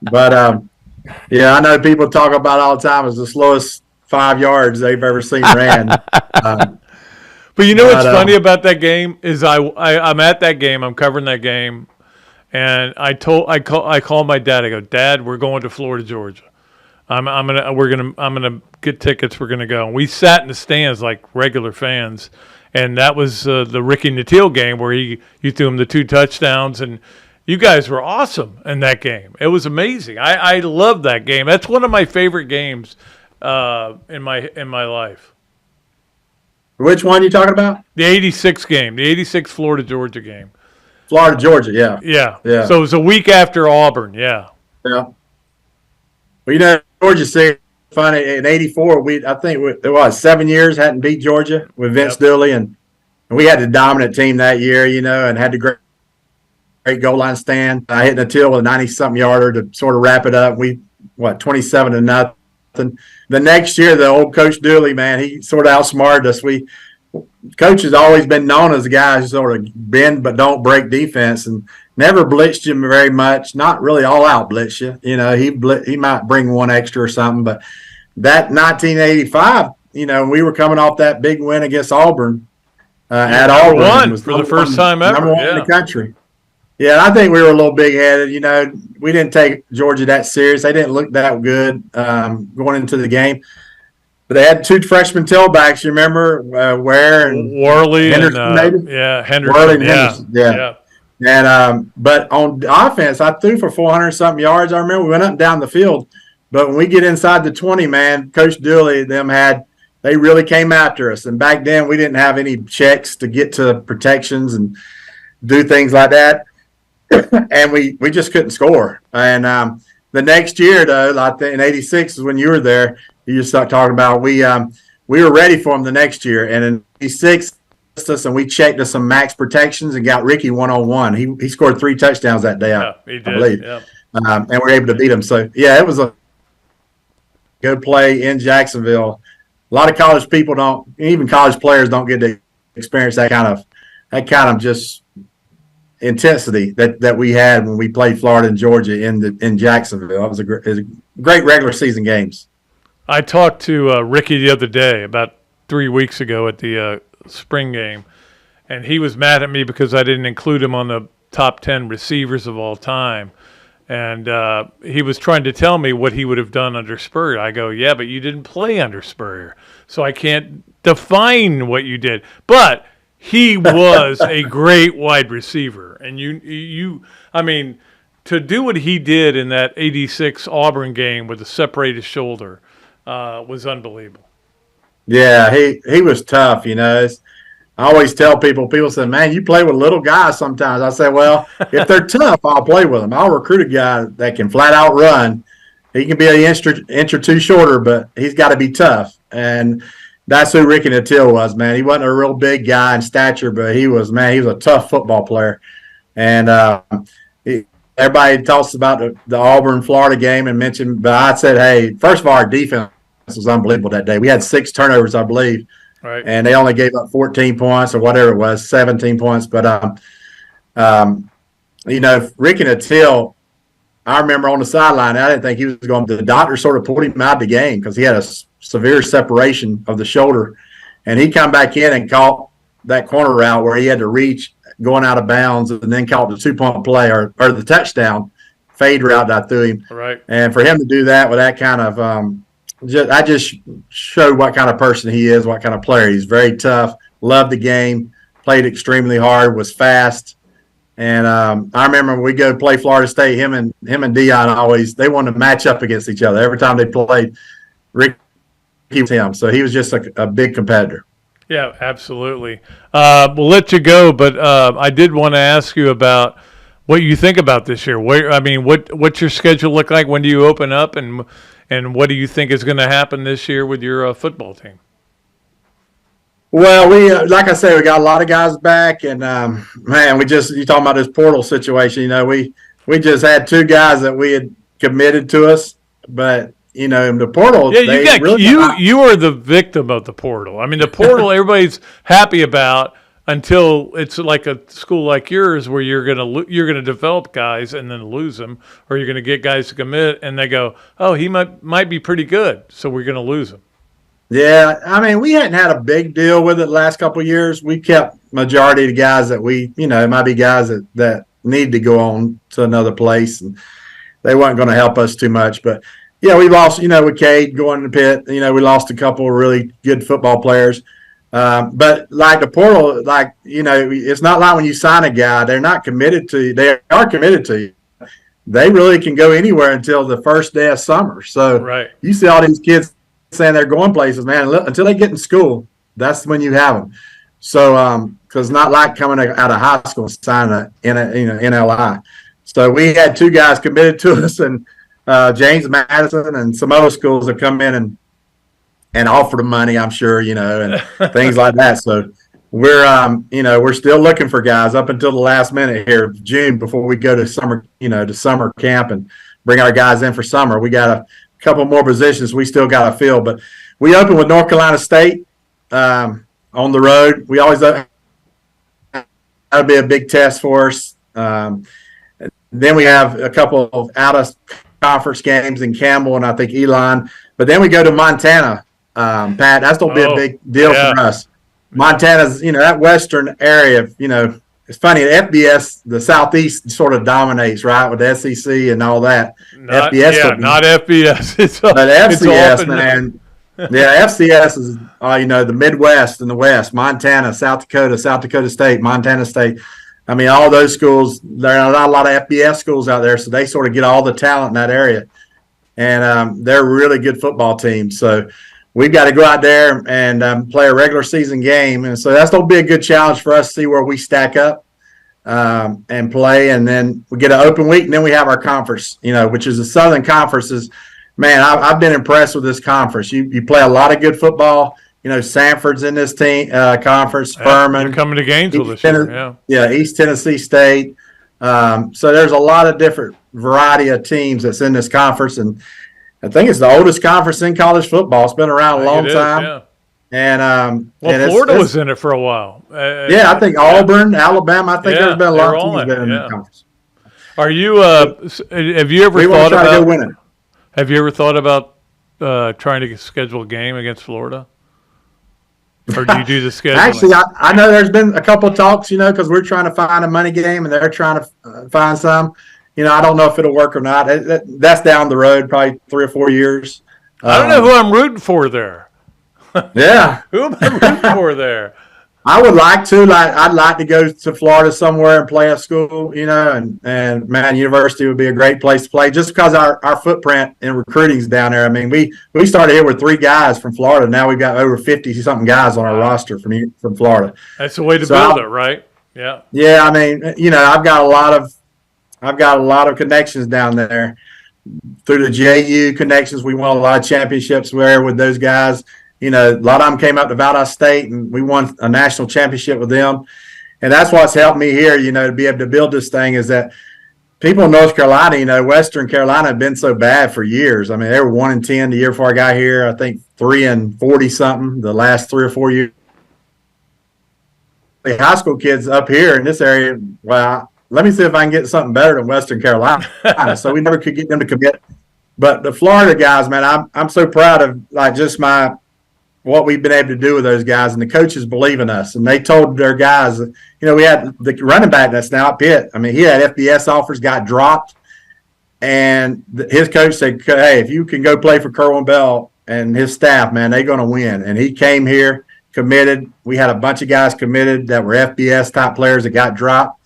But yeah, I know people talk about it all the time as the slowest 5 yards they've ever seen ran. But you know what's funny about that game is I'm at that game. I'm covering that game. And I called my dad. I go, Dad, we're going to Florida, Georgia. I'm gonna get tickets. We're gonna go. And we sat in the stands like regular fans. And that was the Ricky Nattil game where you threw him the 2 touchdowns, and you guys were awesome in that game. It was amazing. I loved that game. That's one of my favorite games in my life. Which one are you talking about? The '86 game, the '86 Florida Georgia game. Florida, Georgia, yeah. Yeah. So it was a week after Auburn, yeah. Yeah. Well, Georgia said funny in '84. I think it was 7 years hadn't beat Georgia with Vince Dooley, and we had the dominant team that year, and had the great goal line stand. I hit Nattil with a 90-something yarder to sort of wrap it up. 27-0. The next year, the old Coach Dooley, man, he sort of outsmarted us. Coach has always been known as a guy who sort of bend but don't break defense, and never blitzed you very much. Not really all out blitz you. He might bring one extra or something. But that 1985, we were coming off that big win against Auburn at Auburn. Won was for the first time ever. Number one in the country. Yeah, and I think we were a little big-headed. We didn't take Georgia that serious. They didn't look that good going into the game. But they had 2 freshman tailbacks, you remember, Ware and Worley Henderson, and maybe? Henderson. Worley and Henderson, yeah. And but on offense, I threw for 400-something yards. I remember we went up and down the field. But when we get inside the 20, man, Coach Dooley, they really came after us. And back then, we didn't have any checks to get to protections and do things like that. And we just couldn't score. And the next year, though, I think in '86 is when you were there. You just start talking about we were ready for him the next year, and in '86 and we checked us some max protections and got Ricky 1-on-1. He scored 3 touchdowns that day, I believe, and we were able to beat him. So yeah, it was a good play in Jacksonville. A lot of college people even college players don't get to experience that kind of just intensity that we had when we played Florida and Georgia in Jacksonville. It was a great regular season games. I talked to Ricky the other day, about 3 weeks ago at the spring game, and he was mad at me because I didn't include him on the top 10 receivers of all time. And he was trying to tell me what he would have done under Spurrier. I go, yeah, but you didn't play under Spurrier, so I can't define what you did. But he was a great wide receiver. And I mean, to do what he did in that '86 Auburn game with a separated shoulder was unbelievable. Yeah, he was tough, I always tell people say, man, you play with little guys sometimes. I say, well, if they're tough, I'll play with them. I'll recruit a guy that can flat out run. He can be an inch or 2 shorter, but he's got to be tough. And that's who Ricky Nattil was, man. He wasn't a real big guy in stature, but he was a tough football player. And everybody talks about the Auburn-Florida game and mentioned, but I said, hey, first of all, our defense was unbelievable that day. We had 6 turnovers, I believe. Right. And they only gave up 14 points or whatever it was, 17 points. But, Ricky Nattil, I remember on the sideline, I didn't think he was going to – the doctor sort of pulled him out of the game because he had a severe separation of the shoulder. And he come back in and caught that corner route where he had to reach going out of bounds and then caught the 2-point play or the touchdown fade route that I threw him. Right. And for him to do that with that kind of I just showed what kind of person he is, what kind of player. He's very tough, loved the game, played extremely hard, was fast. And I remember when we go play Florida State, him and Deion they wanted to match up against each other. Every time they played, Rick was him. So he was just a big competitor. Yeah, absolutely. We'll let you go, but I did want to ask you about what you think about this year. What's your schedule look like? When do you open up, and what do you think is going to happen this year with your football team? Well, we like I say, we got a lot of guys back, and man, you talking about this portal situation. You know, we just had 2 guys that we had committed to us, but you know, in the portal, you are the victim of the portal. I mean, the portal everybody's happy about until it's like a school like yours where you're gonna develop guys and then lose them, or you're gonna get guys to commit and they go, oh, he might be pretty good, so we're gonna lose him. Yeah, I mean, we hadn't had a big deal with it the last couple of years. We kept majority of the guys that it might be guys that need to go on to another place, and they weren't going to help us too much. But yeah, we lost, with Cade going to Pitt, we lost a couple of really good football players. But like the portal, it's not like when you sign a guy, they're not committed to you. They are committed to you. They really can go anywhere until the first day of summer. So right. You see all these kids saying they're going places, man. Until they get in school, that's when you have them. So, because not like coming out of high school and signing NLI. So we had 2 guys committed to us, and James Madison and some other schools have come in and offered them money, I'm sure, and things like that. So we're still looking for guys up until the last minute here of June before we go to summer, to summer camp and bring our guys in for summer. We got a couple more positions we still got to fill, but we open with North Carolina State on the road. We always that'll be a big test for us. Then we have a couple of out of conference games in Campbell and I think Elon, but then we go to Montana. Pat, that's gonna be a big deal for us. Montana's that western area. It's funny, the FBS, the Southeast sort of dominates, right, with the SEC and all that. Not FBS. But FCS, man. Yeah, FCS is, the Midwest and the West. Montana, South Dakota State, Montana State. I mean, all those schools, there are not a lot of FBS schools out there, so they sort of get all the talent in that area. And they're a really good football team. So we've got to go out there and play a regular season game. And so that's going to be a good challenge for us to see where we stack up and play. And then we get an open week, and then we have our conference, which is the Southern Conference. Man, I've been impressed with this conference. You play a lot of good football. Sanford's in this team conference, Furman. They're coming to Gainesville this year, yeah, East Tennessee State. So there's a lot of different variety of teams that's in this conference, and I think it's the oldest conference in college football. It's been around a long time. Yeah. And Florida was in it for a while. I think Auburn, Alabama. I think there's been a lot of teams been in the conference. Are you? Have you ever thought about? To go win it. Have you ever thought about trying to schedule a game against Florida? Or do you do the scheduling? Actually, I know there's been a couple of talks, because we're trying to find a money game and they're trying to find some. I don't know if it'll work or not. That's down the road, probably 3 or 4 years. I don't know who I'm rooting for there. Yeah. Who am I rooting for there? I would like to. I'd like to go to Florida somewhere and play a school, and man, university would be a great place to play just because our footprint in recruiting is down there. I mean, we started here with 3 guys from Florida. Now we've got over 50-something guys on our roster from Florida. That's the way to build it, right? Yeah. Yeah, I mean, I've got a lot of connections down there through the JU connections. We won a lot of championships there with those guys. A lot of them came up to Valdosta State, and we won a national championship with them. And that's what's helped me here, to be able to build this thing is that people in North Carolina, Western Carolina have been so bad for years. I mean, they were 1-10 the year before I got here. I think 3-40-something the last 3 or 4 years. The high school kids up here in this area, well, let me see if I can get something better than Western Carolina. So we never could get them to commit. But the Florida guys, man, I'm so proud of just what we've been able to do with those guys, and the coaches believe in us. And they told their guys, we had the running back that's now at Pitt. I mean, he had FBS offers, got dropped, and his coach said, hey, if you can go play for Kerwin Bell and his staff, man, they're going to win. And he came here, committed. We had a bunch of guys committed that were FBS type players that got dropped.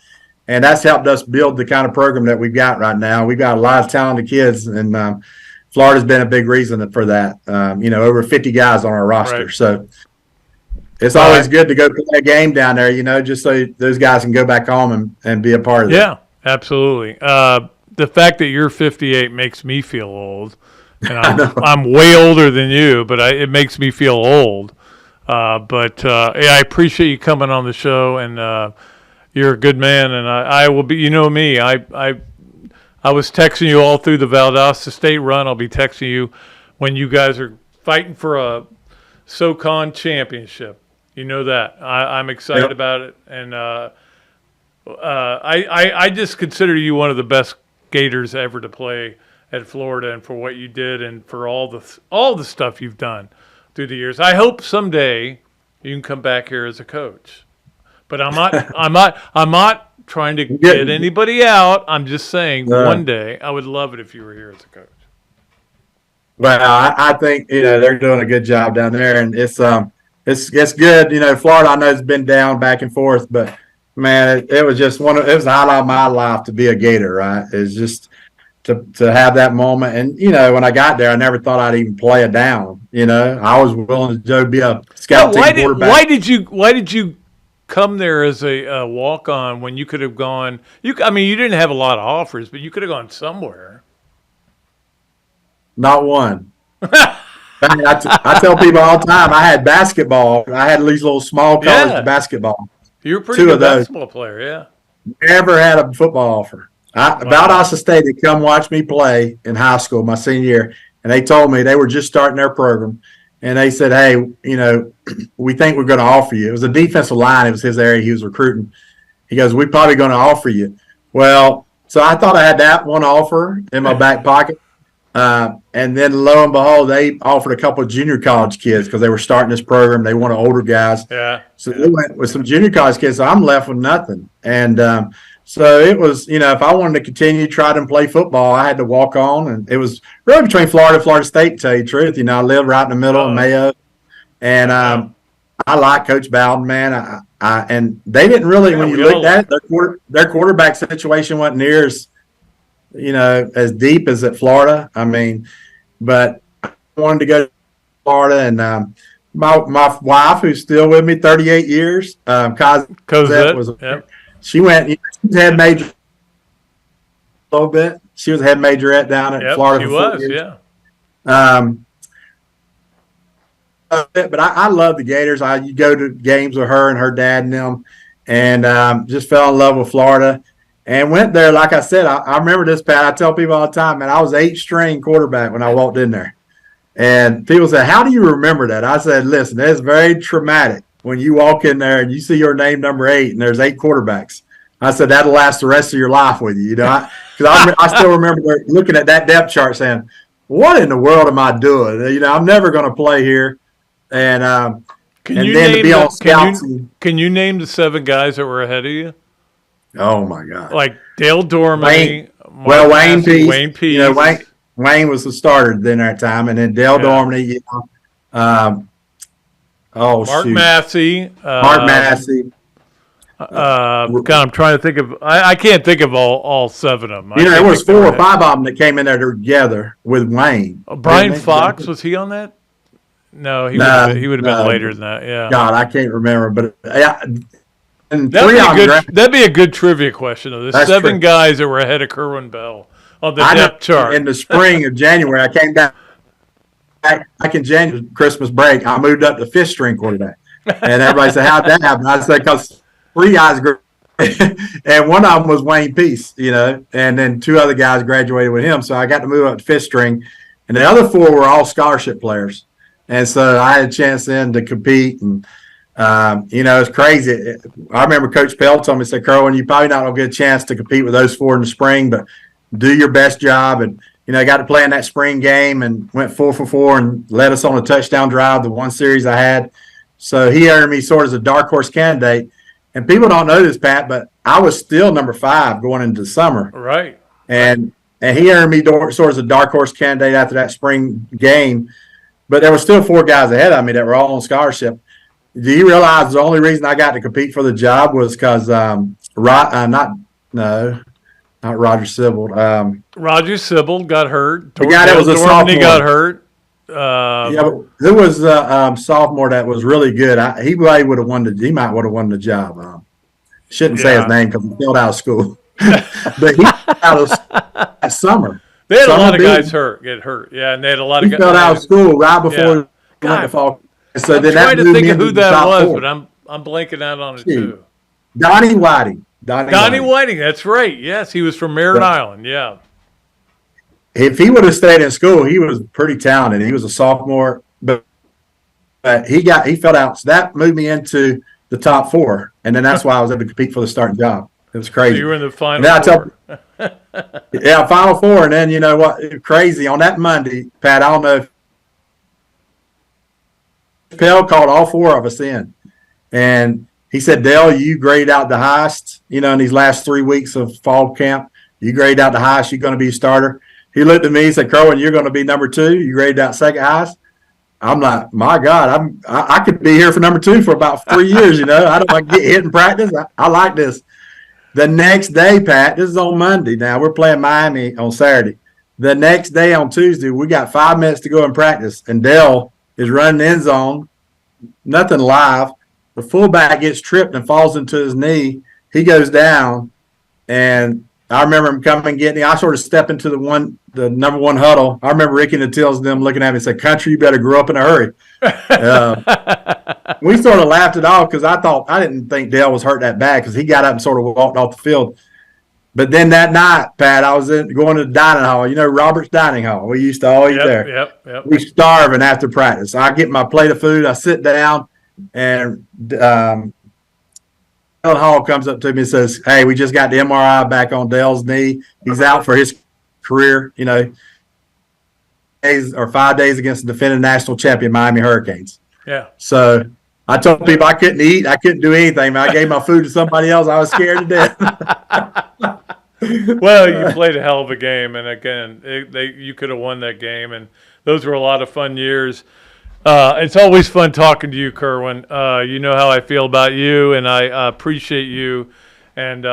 And that's helped us build the kind of program that we've got right now. We've got a lot of talented kids, and Florida's been a big reason for that. Over 50 guys on our roster. Right. So it's always good to go play a game down there, just so those guys can go back home and be a part of it. Yeah. Absolutely. The fact that you're 58 makes me feel old, and I'm way older than you, but it makes me feel old. But I appreciate you coming on the show, and you're a good man, and I will be. You know me. I was texting you all through the Valdosta State run. I'll be texting you when you guys are fighting for a SoCon championship. You know that. I'm excited about it, and I just consider you one of the best Gators ever to play at Florida, and for what you did, and for all the stuff you've done through the years. I hope someday you can come back here as a coach, but I'm not trying to get anybody out. I'm just saying one day I would love it if you were here as a coach. Well, I think they're doing a good job down there, and it's good. Florida, I know, has been down back and forth, but man, it was just it was the highlight of my life to be a Gator. Right? It's just to have that moment, and when I got there, I never thought I'd even play a down. I was willing to be a scout team quarterback. Why did you come there as a walk on when you could have gone? You didn't have a lot of offers, but you could have gone somewhere. Not one. I tell people all the time, I had basketball. I had these little small college basketball. You were a pretty good basketball player, yeah. Never had a football offer. Valdosta State had come watch me play in high school my senior year, and they told me they were just starting their program. And they said, hey, we think we're going to offer you. It was a defensive line. It was his area he was recruiting. He goes, we're probably going to offer you. Well, so I thought I had that one offer in my back pocket. And then lo and behold, they offered a couple of junior college kids because they were starting this program. They wanted older guys. Yeah. So they went with some junior college kids. So I'm left with nothing. And so it was, if I wanted to continue trying to play football, I had to walk on. And it was really between Florida and Florida State, to tell you the truth. I live right in the middle of Mayo. And I like Coach Bowden, man. And they didn't really, when you looked at it, their quarterback situation wasn't near as deep as at Florida. But I wanted to go to Florida, and my wife, who's still with me 38 years, Cosette she went. She head major a little bit. She was a head majorette down at Florida. She was, yeah. But I love the Gators. You go to games with her and her dad and them, and just fell in love with Florida. And went there, like I said, I remember this, Pat. I tell people all the time, man, I was 8th-string quarterback when I walked in there. And people say, how do you remember that? I said, listen, it's very traumatic when you walk in there and you see your name number 8 and there's 8 quarterbacks. I said, that'll last the rest of your life with you, Because I still remember looking at that depth chart saying, what in the world am I doing? I'm never going to play here. And can you name the 7 guys that were ahead of you? Oh my God! Like Dale Dormany, Wayne Peace. Wayne was the starter then at that time, and then Dale Dormany. Mark Massey. Mark Massey. God, I'm trying to think of. I can't think of all 7 of them. There was 4 or 5 of them that came in there together with Wayne. Brian Fox, was he on that? No, he would have been later than that. Yeah. God, I can't remember, but and that'd be a good trivia question, though. There's 7 guys that were ahead of Kerwin Bell on the depth chart. In the spring of January, I came back in January, Christmas break. I moved up to 5th-string quarterback. And everybody said, how'd that happen? I said, because 3 guys and one of them was Wayne Peace, and then 2 other guys graduated with him. So I got to move up to 5th-string. And the other 4 were all scholarship players. And so I had a chance then to compete, and it's crazy. I remember Coach Pell told me, said, Kerwin, you probably not going to get a chance to compete with those 4 in the spring, but do your best job. And, I got to play in that spring game and went 4 for 4 and led us on a touchdown drive, the one series I had. So he earned me sort of as a dark horse candidate. And people don't know this, Pat, but I was still number 5 going into the summer. Right. And he earned me sort of as a dark horse candidate after that spring game. But there were still 4 guys ahead of me that were all on scholarship. Do you realize the only reason I got to compete for the job was because not Roger Sibbald. Roger Sibbald got hurt. The guy that was a sophomore got hurt. But there was a sophomore that was really good. He might would have won the job. Shouldn't say his name because he failed out of school. but he got out of that summer. They had a Summer lot of beat. guys get hurt. Yeah, and they had a lot of He guys. fell out of school right before Yeah. he went God, to fall. So I'm then that trying to moved think me of who into the that top was, four. but I'm blanking out on it Shoot. too. Donnie Whiting. Donnie Whiting, that's right. Yes, he was from Merritt Island. Yeah. If he would have stayed in school, he was pretty talented. He was a sophomore, but he fell out. So that moved me into the top four, and then that's why I was able to compete for the starting job. It was So crazy. you were in the final And four. Yeah, Final Four, and then you know what? Crazy on that Monday, Pat. I don't know if Pell called all four of us in, and he said, "Dale, you grade out the highest. You know, in these last 3 weeks of fall camp, you grade out the highest. You're going to be a starter." He looked at me and said, "Kerwin, you're going to be number two. You graded out second highest." I'm like, my God, I could be here for number two for about 3 years. You know, I don't like get hit in practice. I like this. The next day, Pat, this is on Monday. Now we're playing Miami on Saturday. The next day on Tuesday, we got 5 minutes to go in practice, and Dell is running the end zone, nothing live. The fullback gets tripped and falls into his knee. He goes down, and I remember him coming and getting me. I sort of step into the number one huddle. I remember Ricky Natil's and them looking at me and said, "Country, you better grow up in a hurry." We sort of laughed it off because I didn't think Dale was hurt that bad because he got up and sort of walked off the field. But then that night, Pat, I was going to the dining hall. You know, Robert's Dining Hall. We used to all eat there. Yep. We starving after practice. I get my plate of food. I sit down, and Hall comes up to me and says, "Hey, we just got the MRI back on Dale's knee. He's out for his career, 5 days against the defending national champion Miami Hurricanes." Yeah. So I told people I couldn't eat. I couldn't do anything. I gave my food to somebody else. I was scared to death. Well, you played a hell of a game, and again, you could have won that game, and those were a lot of fun years. It's always fun talking to you, Kerwin. You know how I feel about you, and I appreciate you. And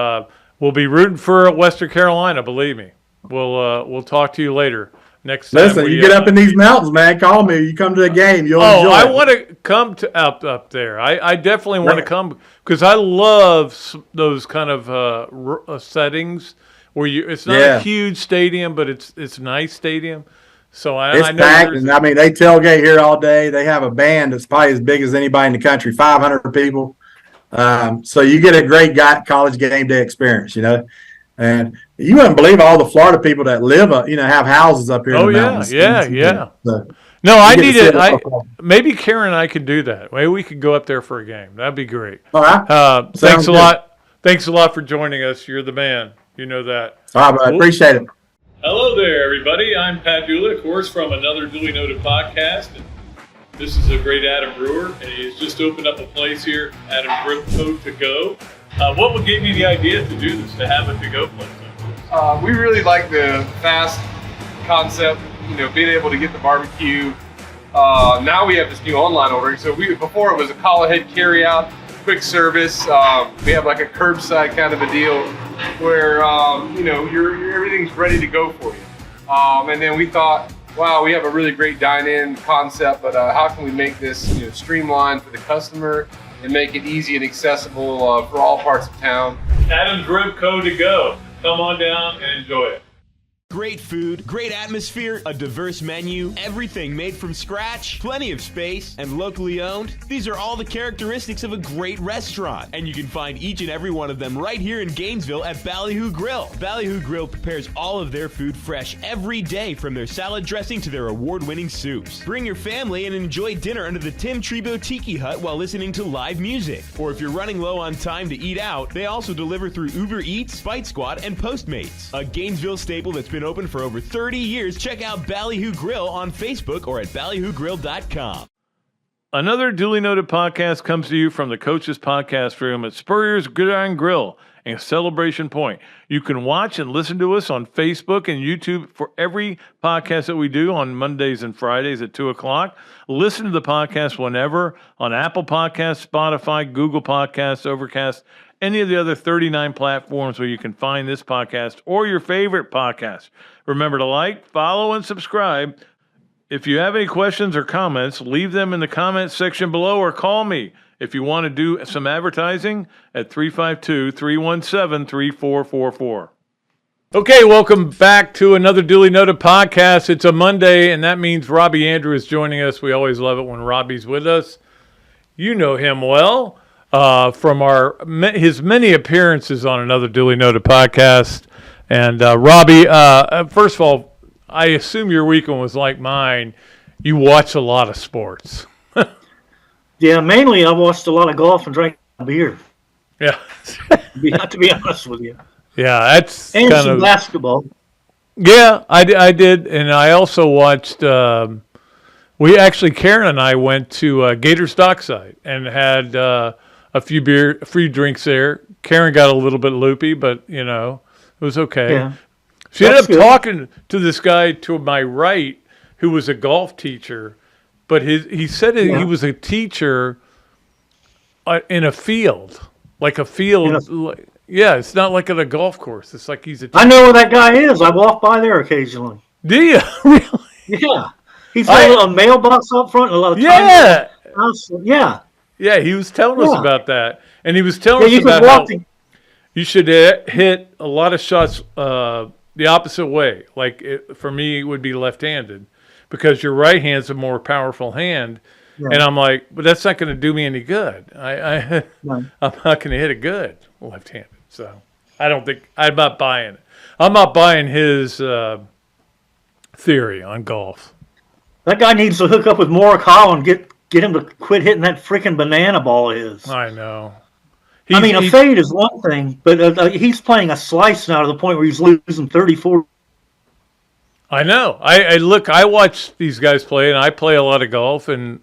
we'll be rooting for Western Carolina. Believe me. We'll talk to you later. Next time. Listen, you get up in these mountains, man. Call me. You come to a game. You'll enjoy I it. want to come to up there. I definitely want to come because I love those kind of settings where it's not a huge stadium, but it's a nice stadium. So I know packed, and I mean they tailgate here all day. They have a band that's probably as big as anybody in the country, 500 people. So you get a great college game day experience, And you wouldn't believe all the Florida people that live, have houses up here in the mountains. Yeah. So no, I need it. Maybe Karen and I could do that. Maybe we could go up there for a game. That'd be great. All right. Thanks a lot. Thanks a lot for joining us. You're the man. You know that. All right, I appreciate it. Hello there, everybody. I'm Pat Dooley, of course, from another Dooley Noted podcast. And this is a great Adam Brewer, and he's just opened up a place here, Adam Brewer to Go. What gave you the idea to do this, to have a to-go place? We really like the fast concept, being able to get the barbecue. Now we have this new online ordering. So before it was a call ahead carry out, quick service. We have like a curbside kind of a deal where everything's ready to go for you. And then we thought, wow, we have a really great dine-in concept, but how can we make this streamlined for the customer and make it easy and accessible for all parts of town? Adam's Rib Co. to Go. Come on down and enjoy it. Great food, great atmosphere, a diverse menu, everything made from scratch, plenty of space, and locally owned. These are all the characteristics of a great restaurant, and you can find each and every one of them right here in Gainesville at Ballyhoo Grill. Ballyhoo Grill prepares all of their food fresh every day, from their salad dressing to their award-winning soups. Bring your family and enjoy dinner under the Tim Trebo Tiki Hut while listening to live music. Or if you're running low on time to eat out, they also deliver through Uber Eats, Bite Squad, and Postmates. A Gainesville staple that's been open for over 30 years. Check out Ballyhoo Grill on Facebook or at ballyhoogrill.com. Another duly noted podcast comes to you from the Coaches Podcast Room at Spurrier's Gridiron Grill and Celebration Point. You can watch and listen to us on Facebook and YouTube for every podcast that we do on Mondays and Fridays at 2 o'clock. Listen to the podcast whenever on Apple Podcasts, Spotify, Google Podcasts, Overcast, any of the other 39 platforms where you can find this podcast or your favorite podcast. Remember to like, follow, and subscribe. If you have any questions or comments, leave them in the comments section below or call me if you want to do some advertising at 352-317-3444. Okay, welcome back to another Dooley Noted podcast. It's a Monday, and that means Robbie Andrew is joining us. We always love it when Robbie's with us. You know him well from his many appearances on another Dooley Noted podcast. And Robbie, first of all, I assume your weekend was like mine. You watch a lot of sports. Yeah, mainly I watched a lot of golf and drank beer. Yeah. To be honest with you. Yeah, that's and kind some of basketball. Yeah, I did, and I also watched. Karen and I went to Gator's Dockside and had a few free drinks there. Karen got a little bit loopy, but it was okay. Yeah. She ended up good. talking to this guy to my right who was a golf teacher, but he said he was a teacher in a field, like a field. Yeah, it's not like at a golf course. It's like he's a teacher. I know where that guy is. I walk by there occasionally. Do you? Really? Yeah. He's got a mailbox up front and a lot of Yeah. Yeah. Yeah, he was telling us about that. And he was telling us you about can how walk you should hit a lot of shots the opposite way. Like, for me, it would be left-handed because your right hand's a more powerful hand. Yeah. And I'm like, but that's not going to do me any good. I'm not going to hit it good left-handed. So I'm not buying it. I'm not buying his theory on golf. That guy needs to hook up with Morrick Hall and get him to quit hitting that freaking banana ball of his. I know. A fade is one thing, but he's playing a slice now to the point where he's losing 34. I know. I watch these guys play, and I play a lot of golf. And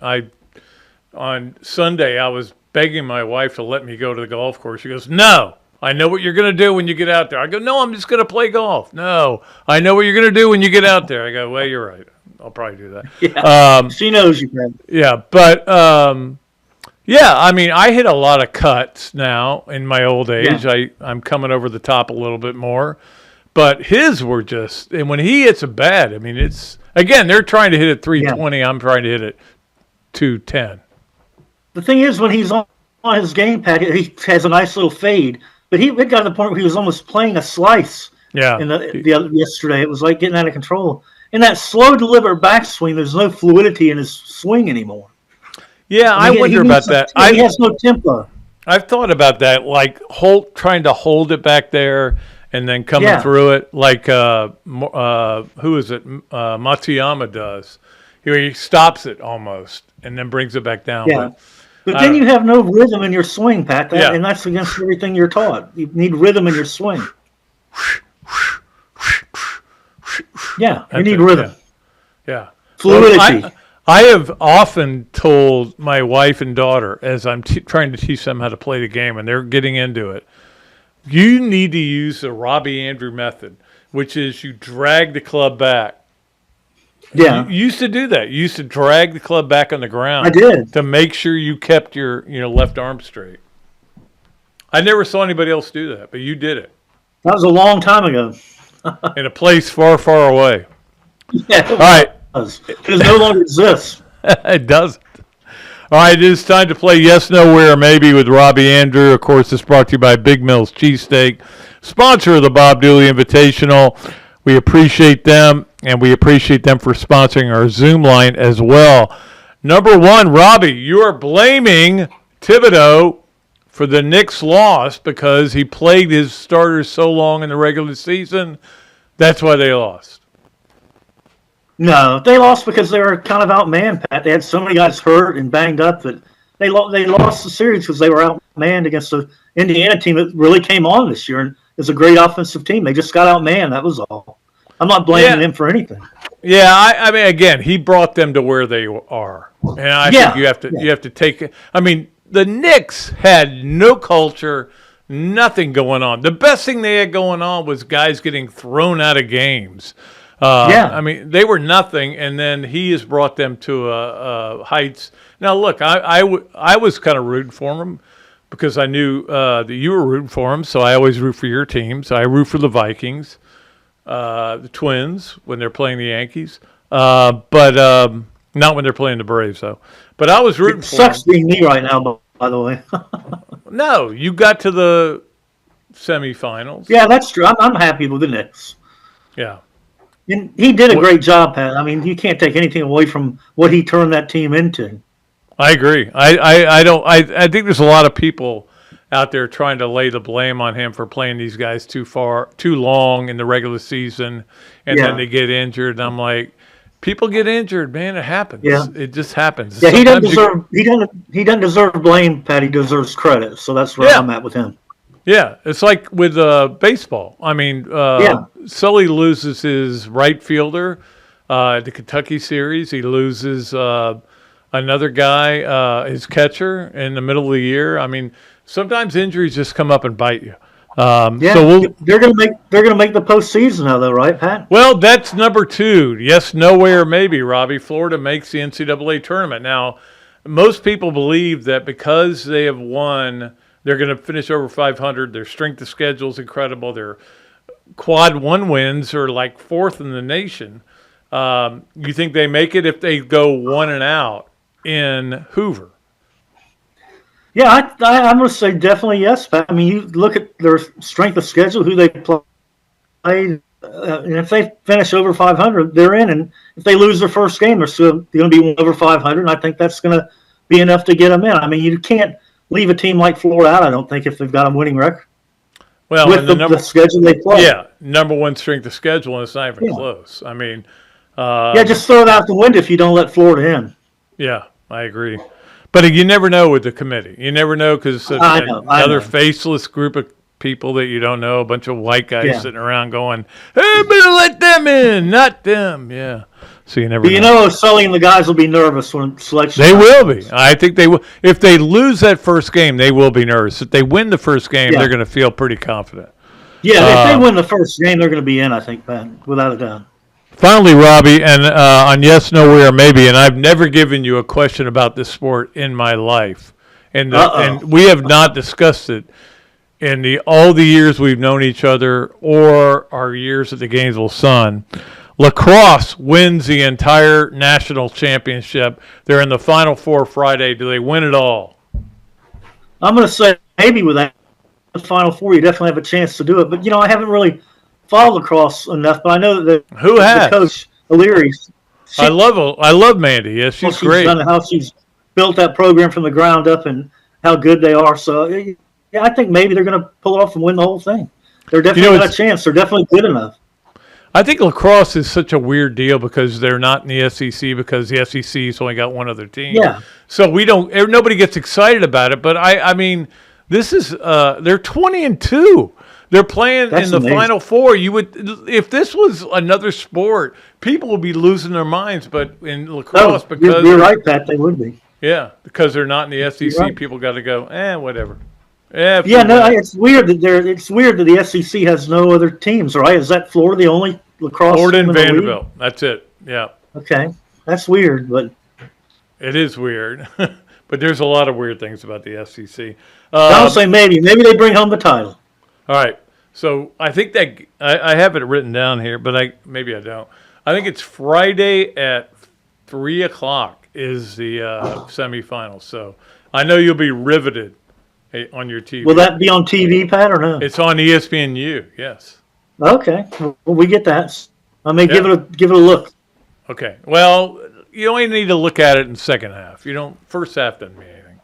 on Sunday, I was begging my wife to let me go to the golf course. She goes, "No, I know what you're going to do when you get out there." I go, "No, I'm just going to play golf." "No, I know what you're going to do when you get out there." I go, "Well, you're right. I'll probably do that." Yeah, she knows you can. Yeah, but I hit a lot of cuts now in my old age. Yeah. I'm coming over the top a little bit more. But his were just, and when he hits a bat, it's, again, they're trying to hit it 320. Yeah. I'm trying to hit it 210. The thing is, when he's on his game pad, he has a nice little fade. But it got to the point where he was almost playing a slice. Yeah. Yesterday, it was like getting out of control. In that slow, deliberate backswing, there's no fluidity in his swing anymore. Yeah, I wonder about that. He has no tempo. I've thought about that, like trying to hold it back there and then coming through it, like who is it? Matsuyama does. He stops it almost and then brings it back down. Yeah. But then you have no rhythm in your swing, Pat, and that's against everything you're taught. You need rhythm in your swing. Yeah, you need rhythm. Yeah. Fluidity. Well, I have often told my wife and daughter, as I'm trying to teach them how to play the game, and they're getting into it, you need to use the Robbie Andrew method, which is you drag the club back. Yeah. You used to do that. You used to drag the club back on the ground. I did. To make sure you kept your left arm straight. I never saw anybody else do that, but you did it. That was a long time ago. In a place far, far away. Yeah. All right. It no longer exists. It doesn't. All right, it is time to play Yes, No, Where, Maybe with Robbie Andrew. Of course, it's brought to you by Big Mills Cheesesteak, sponsor of the Bob Dooley Invitational. We appreciate them, and we appreciate them for sponsoring our Zoom line as well. Number one, Robbie, you are blaming Thibodeau for the Knicks' loss because he played his starters so long in the regular season. That's why they lost. No, they lost because they were kind of outmanned, Pat. They had so many guys hurt and banged up that they lost the series because they were outmanned against the Indiana team that really came on this year and is a great offensive team. They just got outmanned. That was all. I'm not blaming them for anything. Yeah, I mean, again, he brought them to where they are, and I think you have to take it. I mean, the Knicks had no culture, nothing going on. The best thing they had going on was guys getting thrown out of games. I mean, they were nothing, and then he has brought them to heights. Now, look, I was kind of rooting for him because I knew that you were rooting for him, so I always root for your teams. I root for the Vikings, the Twins when they're playing the Yankees, but not when they're playing the Braves, though. But I was rooting for him. It sucks being me right now, by by the way. No, you got to the semifinals. Yeah, that's true. I'm happy with the Knicks. Yeah. And he did a great job, Pat. I mean, you can't take anything away from what he turned that team into. I agree. I think there's a lot of people out there trying to lay the blame on him for playing these guys too long in the regular season, and then they get injured. And I'm like, people get injured, man. It happens. Yeah. It just happens. Yeah, he doesn't deserve blame, Pat. He deserves credit. So that's where I'm at with him. Yeah, it's like with baseball. I mean, Sully loses his right fielder the Kentucky series. He loses another guy, his catcher, in the middle of the year. I mean, sometimes injuries just come up and bite you. So they're gonna make the postseason now, though, right, Pat? Well, that's number 2. Yes, nowhere, maybe, Robbie. Florida makes the NCAA tournament. Now, most people believe that because they have won, they're going to finish over 500. Their strength of schedule is incredible. Their quad 1 wins are like 4th in the nation. You think they make it if they go 1 and out in Hoover? Yeah, I'm going to say definitely yes, Pat. I mean, you look at their strength of schedule, who they play, and if they finish over 500, they're in. And if they lose their first game, they're still going to be over 500. And I think that's going to be enough to get them in. I mean, you can't leave a team like Florida out, I don't think, if they've got a winning record. Well, with the schedule they play. Yeah, number 1 strength of schedule, and it's not even close. I mean, just throw it out the window if you don't let Florida in. Yeah, I agree. But you never know with the committee. You never know because it's another faceless group of people that you don't know, a bunch of white guys sitting around going, hey, better let them in, not them. Yeah. So you never know. You know, Sully and the guys will be nervous when selection. They will be. I think they will. If they lose that first game, they will be nervous. If they win the first game, they're going to feel pretty confident. Yeah, if they win the first game, they're going to be in, I think, Ben, without a doubt. Finally, Robbie, and on Yes, No, Where, Maybe, and I've never given you a question about this sport in my life, and we have not discussed it in all the years we've known each other or our years at the Gainesville Sun. Lacrosse wins the entire national championship. They're in the Final Four Friday. Do they win it all? I'm going to say maybe with that Final Four, you definitely have a chance to do it. But, I haven't really followed lacrosse enough, but I know that the coach, O'Leary. I love Mandy. Yes, she's great. How she's built that program from the ground up and how good they are. So, I think maybe they're going to pull it off and win the whole thing. They're definitely got a chance. They're definitely good enough. I think lacrosse is such a weird deal because they're not in the SEC because the SEC's only got one other team. Yeah. So nobody gets excited about it. But I mean, this is they're 20-2. They're playing in the Final Four. If this was another sport, people would be losing their minds. But in lacrosse, because you're right, Pat, they would be. Yeah, because they're not in the SEC, people got to go. Whatever. It's weird that the SEC has no other teams, right? Is that Florida the only lacrosse Florida team and in the Vanderbilt. league? That's it. Yeah. Okay, that's weird, but it is weird. But there's a lot of weird things about the SEC. I'll say maybe they bring home the title. All right. So I think that I have it written down here, but maybe I don't. I think it's Friday at 3:00 is the semifinals. So I know you'll be riveted on your TV. Will that be on TV, Pat, or no? It's on ESPNU. Yes. Okay. Well, we get that. I may give it a look. Okay. Well, you only need to look at it in the second half. You don't. First half doesn't mean anything.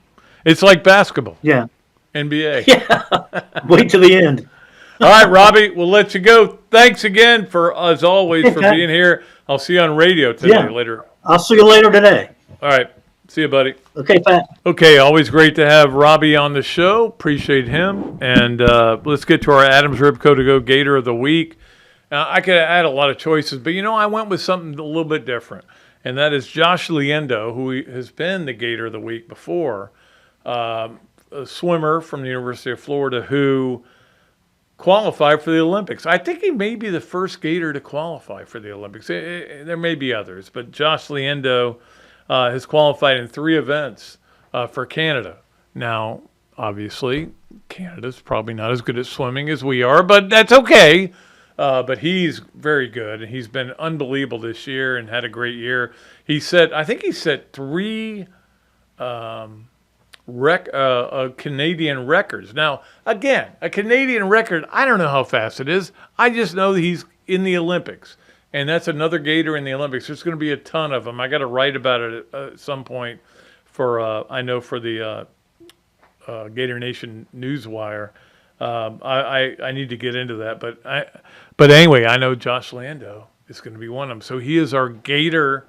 It's like basketball. Yeah. NBA. Yeah. Wait till the end. All right, Robbie, we'll let you go. Thanks again as always, for being here. I'll see you on radio today later. I'll see you later today. All right. See you, buddy. Okay, Pat. Okay, always great to have Robbie on the show. Appreciate him. And let's get to our Adams Ribco to Go Gator of the Week. I could add a lot of choices, but, I went with something a little bit different. And that is Josh Liendo, who has been the Gator of the Week before, a swimmer from the University of Florida who qualified for the Olympics. I think he may be the first Gator to qualify for the Olympics. There may be others, but Josh Liendo has qualified in 3 events for Canada. Now, obviously, Canada's probably not as good at swimming as we are, but that's okay. But he's very good, and he's been unbelievable this year and had a great year. I think he set 3 Canadian records. Now, again, a Canadian record, I don't know how fast it is. I just know that he's in the Olympics. And that's another Gator in the Olympics. There's going to be a ton of them. I got to write about it at some point for, I know for the Gator Nation Newswire. I need to get into that. But anyway, I know Josh Lando is going to be one of them. So he is our Gator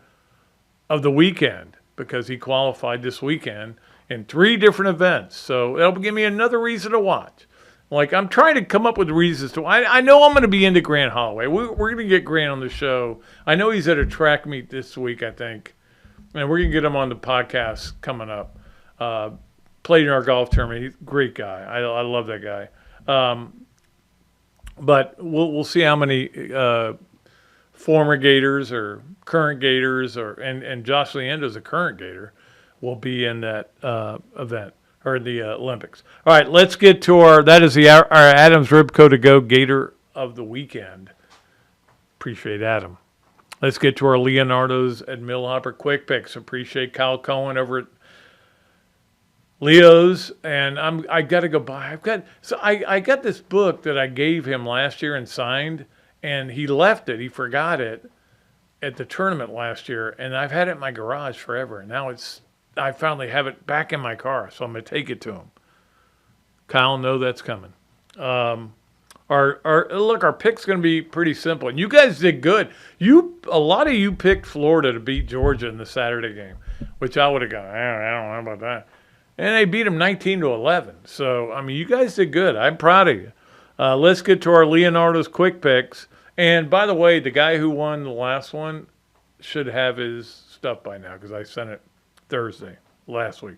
of the weekend because he qualified this weekend in 3 different events. So that'll give me another reason to watch. Like, I'm trying to come up with reasons to. I know I'm going to be into Grant Holloway. We're going to get Grant on the show. I know he's at a track meet this week, I think. And we're going to get him on the podcast coming up. Played in our golf tournament. He's a great guy. I love that guy. But we'll see how many former Gators or current Gators and Josh Leando's a current Gator will be in that event. Or the Olympics. All right, let's get to our Adams Ribco to Go Gator of the weekend. Appreciate Adam. Let's get to our Leonardo's at Millhopper quick picks. Appreciate Kyle Cohen over at Leo's, and I got to go buy. I got this book that I gave him last year and signed, and he left it. He forgot it at the tournament last year, and I've had it in my garage forever. And now I finally have it back in my car, so I'm going to take it to him. Kyle, know that's coming. Our pick's going to be pretty simple. And you guys did good. A lot of you picked Florida to beat Georgia in the Saturday game, which I would have gone, I don't know about that. And they beat them 19-11. So, I mean, you guys did good. I'm proud of you. Let's get to our Leonardo's quick picks. And by the way, the guy who won the last one should have his stuff by now because I sent it Thursday, last week.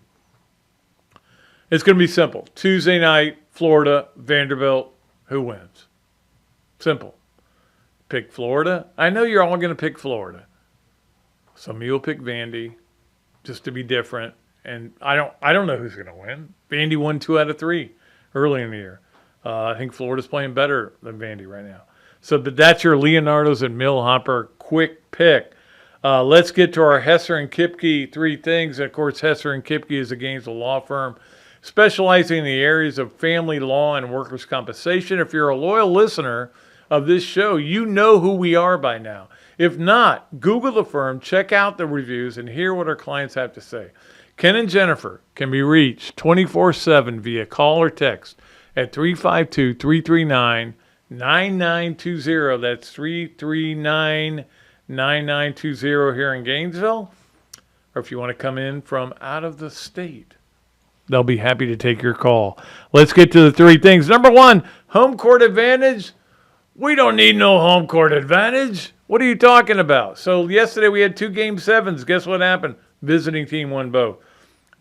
It's going to be simple. Tuesday night, Florida, Vanderbilt, who wins? Simple. Pick Florida. I know you're all going to pick Florida. Some of you will pick Vandy, just to be different. And I don't know who's going to win. Vandy won 2 out of 3 early in the year. I think Florida's playing better than Vandy right now. So that's your Leonardo's and Millhopper quick pick. Let's get to our Hesser and Kipke 3 things. Of course, Hesser and Kipke is a Gainesville law firm specializing in the areas of family law and workers' compensation. If you're a loyal listener of this show, you know who we are by now. If not, Google the firm, check out the reviews, and hear what our clients have to say. Ken and Jennifer can be reached 24/7 via call or text at 352-339-9920. That's 339-9920 here in Gainesville. Or if you want to come in from out of the state, they'll be happy to take your call. Let's get to the 3 things. Number 1, home court advantage. We don't need no home court advantage. What are you talking about? So yesterday we had 2 Game 7s. Guess what happened? Visiting team won both.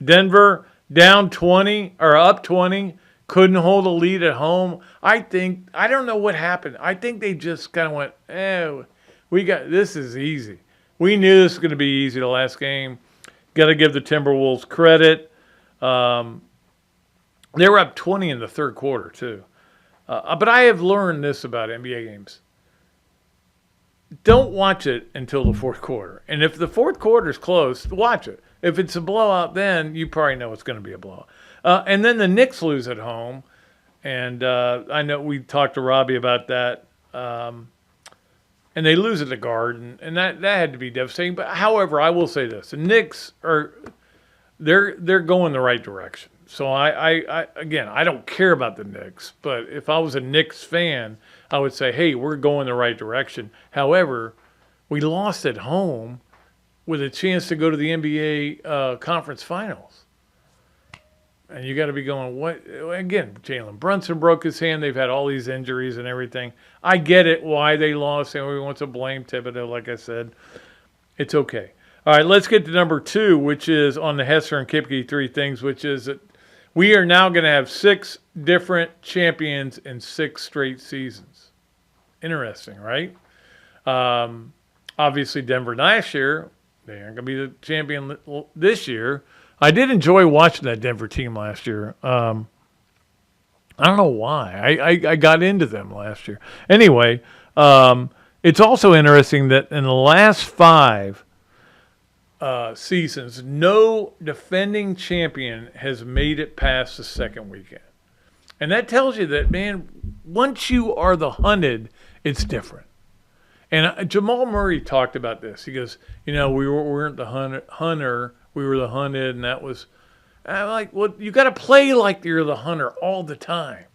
Denver down 20 or up 20. Couldn't hold a lead at home. I don't know what happened. I think they just kind of went, this is easy. We knew this was going to be easy the last game. Got to give the Timberwolves credit. They were up 20 in the third quarter, too. But I have learned this about NBA games. Don't watch it until the fourth quarter. And if the fourth quarter is close, watch it. If it's a blowout, then you probably know it's going to be a blowout. And then the Knicks lose at home. And I know we talked to Robbie about that. And they lose at the Garden. And that had to be devastating. But however, I will say this. The Knicks they're going the right direction. So I don't care about the Knicks. But if I was a Knicks fan, I would say, hey, we're going the right direction. However, we lost at home with a chance to go to the NBA conference finals. And you got to be going, what? Again, Jalen Brunson broke his hand. They've had all these injuries and everything. I get it, why they lost. And we want to blame Thibodeau, like I said. It's okay. All right, let's get to number 2, which is on the Hesser and Kipke 3 things, which is that we are now going to have 6 different champions in 6 straight seasons. Interesting, right? Obviously, Denver last year, they aren't going to be the champion this year. I did enjoy watching that Denver team last year. I don't know why. I got into them last year. Anyway, it's also interesting that in the last 5, seasons, no defending champion has made it past the second weekend. And that tells you that, man, once you are the hunted, it's different. And Jamal Murray talked about this. He goes, we weren't the hunter, we were the hunted, and that was, I'm like, well, you got to play like you're the hunter all the time.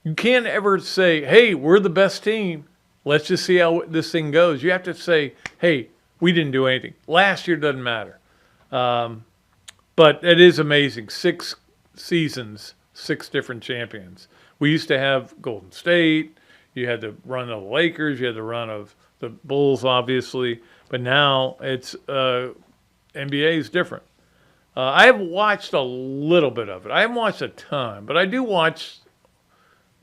You can't ever say, hey, we're the best team. Let's just see how this thing goes. You have to say, hey, we didn't do anything. Last year doesn't matter. But it is amazing. 6 seasons, 6 different champions. We used to have Golden State. You had the run of the Lakers. You had the run of the Bulls, obviously. But now it's NBA is different. I have watched a little bit of it. I haven't watched a ton, but I do watch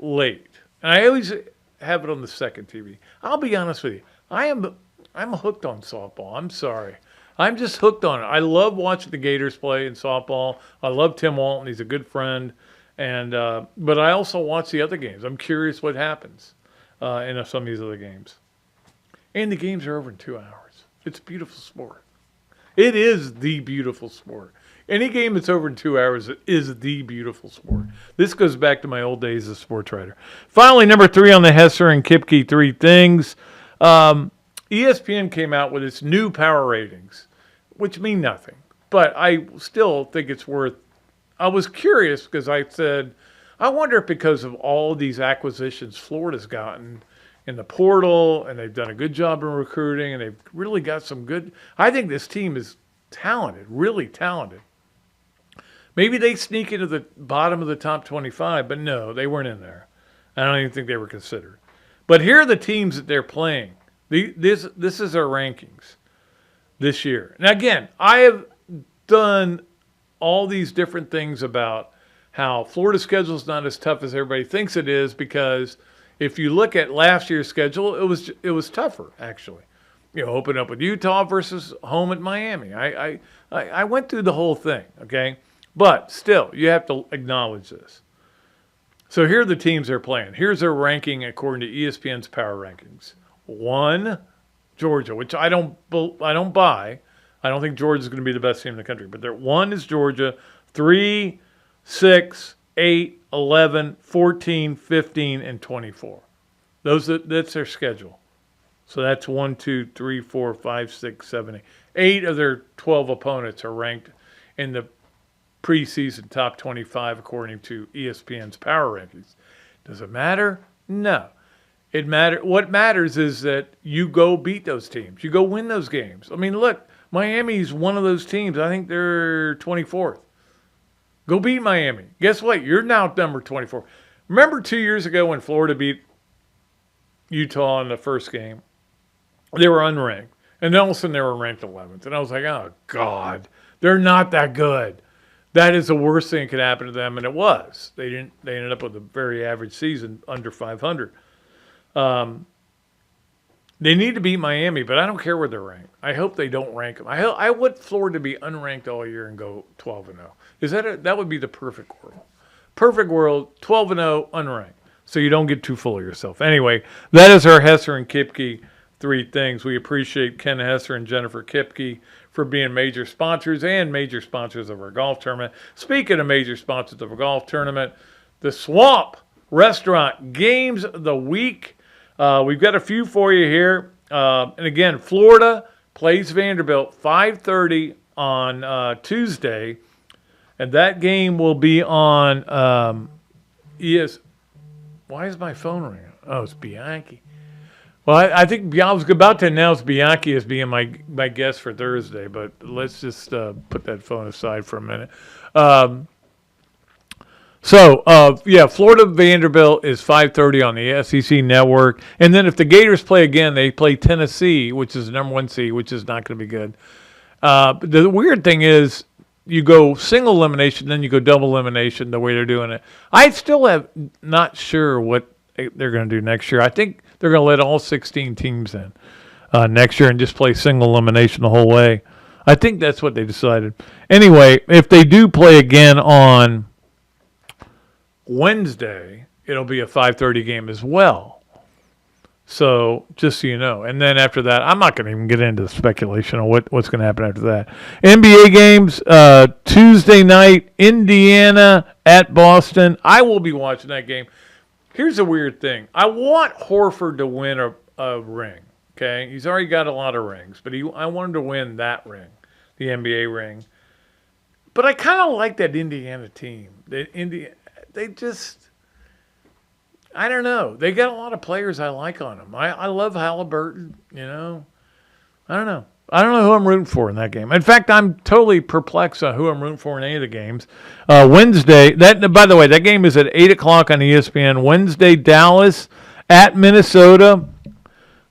late. And I always have it on the second TV. I'll be honest with you. I'm hooked on softball. I'm sorry. I'm just hooked on it. I love watching the Gators play in softball. I love Tim Walton. He's a good friend. And but I also watch the other games. I'm curious what happens in some of these other games. And the games are over in 2 hours. It's a beautiful sport. It is the beautiful sport. Any game that's over in 2 hours is the beautiful sport. This goes back to my old days as a sports writer. Finally, number 3 on the Hesser and Kipke 3 things. ESPN came out with its new power ratings, which mean nothing. But I still think it's worth. I was curious because I said, I wonder if because of all these acquisitions Florida's gotten in the portal, and they've done a good job in recruiting, and they've really got some good. I think this team is talented, really talented. Maybe they sneak into the bottom of the top 25, but no, they weren't in there. I don't even think they were considered. But here are the teams that they're playing. This is their rankings this year. Now, again, I have done all these different things about how Florida's schedule is not as tough as everybody thinks it is, because if you look at last year's schedule, it was tougher, actually. Open up with Utah versus home at Miami. I went through the whole thing, okay? But still, you have to acknowledge this. So here are the teams they're playing. Here's their ranking according to ESPN's power rankings. 1, Georgia, which I don't buy. I don't think Georgia's going to be the best team in the country. But 1 is Georgia. 3, 6, 8, 11, 14, 15, and 24. That's their schedule. So that's 1, 2, 3, 4, 5, 6, 7, 8. 8 of their 12 opponents are ranked in the preseason top 25 according to ESPN's power rankings. Does it matter? No. What matters is that you go beat those teams. You go win those games. I mean, look, Miami's one of those teams. I think they're 24th. Go beat Miami. Guess what? You're now number 24. Remember 2 years ago when Florida beat Utah in the first game? They were unranked. And all of a sudden they were ranked 11th. And I was like, oh, God, they're not that good. That is the worst thing that could happen to them, and it was. They ended up with a very average season, under 500. They need to beat Miami, but I don't care where they're ranked. I hope they don't rank them. I want Florida to be unranked all year and go 12-0. That would be the perfect world. Perfect world, 12-0, unranked. So you don't get too full of yourself. Anyway, that is our Hesser and Kipke 3 things. We appreciate Ken Hesser and Jennifer Kipke for being major sponsors and major sponsors of our golf tournament. Speaking of major sponsors of our golf tournament, the Swamp Restaurant Games of the Week. We've got a few for you here. And again, Florida plays Vanderbilt 5:30 on Tuesday. And that game will be on Why is my phone ringing? Oh, it's Bianchi. Well, I think I was about to announce Bianchi as being my guest for Thursday, but let's just put that phone aside for a minute. Florida Vanderbilt is 5:30 on the SEC network. And then if the Gators play again, they play Tennessee, which is the number 1 seed, which is not going to be good. The weird thing is you go single elimination, then you go double elimination the way they're doing it. I still have not sure what they're going to do next year. I think they're going to let all 16 teams in next year and just play single elimination the whole way. I think that's what they decided. Anyway, if they do play again on Wednesday, it'll be a 5:30 game as well. So just so you know. And then after that, I'm not going to even get into the speculation on what's going to happen after that. NBA games, Tuesday night, Indiana at Boston. I will be watching that game. Here's a weird thing. I want Horford to win a ring, okay? He's already got a lot of rings, but I want him to win that ring, the NBA ring. But I kind of like that Indiana team. They just... I don't know. They got a lot of players I like on them. I love Halliburton, you know. I don't know. I don't know who I'm rooting for in that game. In fact, I'm totally perplexed on who I'm rooting for in any of the games. Wednesday, by the way, that game is at 8 o'clock on ESPN. Wednesday, Dallas at Minnesota.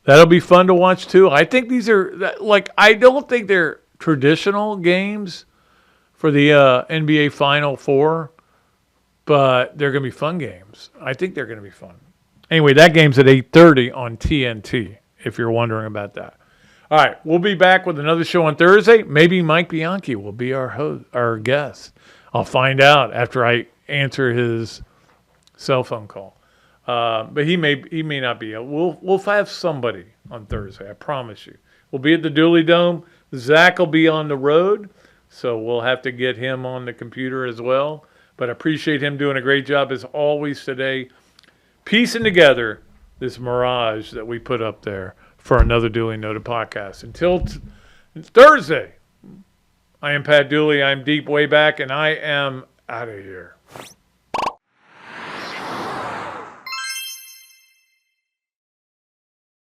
That'll be fun to watch, too. I think these are, I don't think they're traditional games for the NBA Final Four. But they're going to be fun games. I think they're going to be fun. Anyway, that game's at 8:30 on TNT, if you're wondering about that. All right, we'll be back with another show on Thursday. Maybe Mike Bianchi will be our guest. I'll find out after I answer his cell phone call. But he may not be. We'll have somebody on Thursday, I promise you. We'll be at the Dooley Dome. Zach will be on the road, so we'll have to get him on the computer as well. But I appreciate him doing a great job as always today, piecing together this mirage that we put up there for another Dooley Noted podcast. Until Thursday, I am Pat Dooley. I'm deep way back, and I am out of here.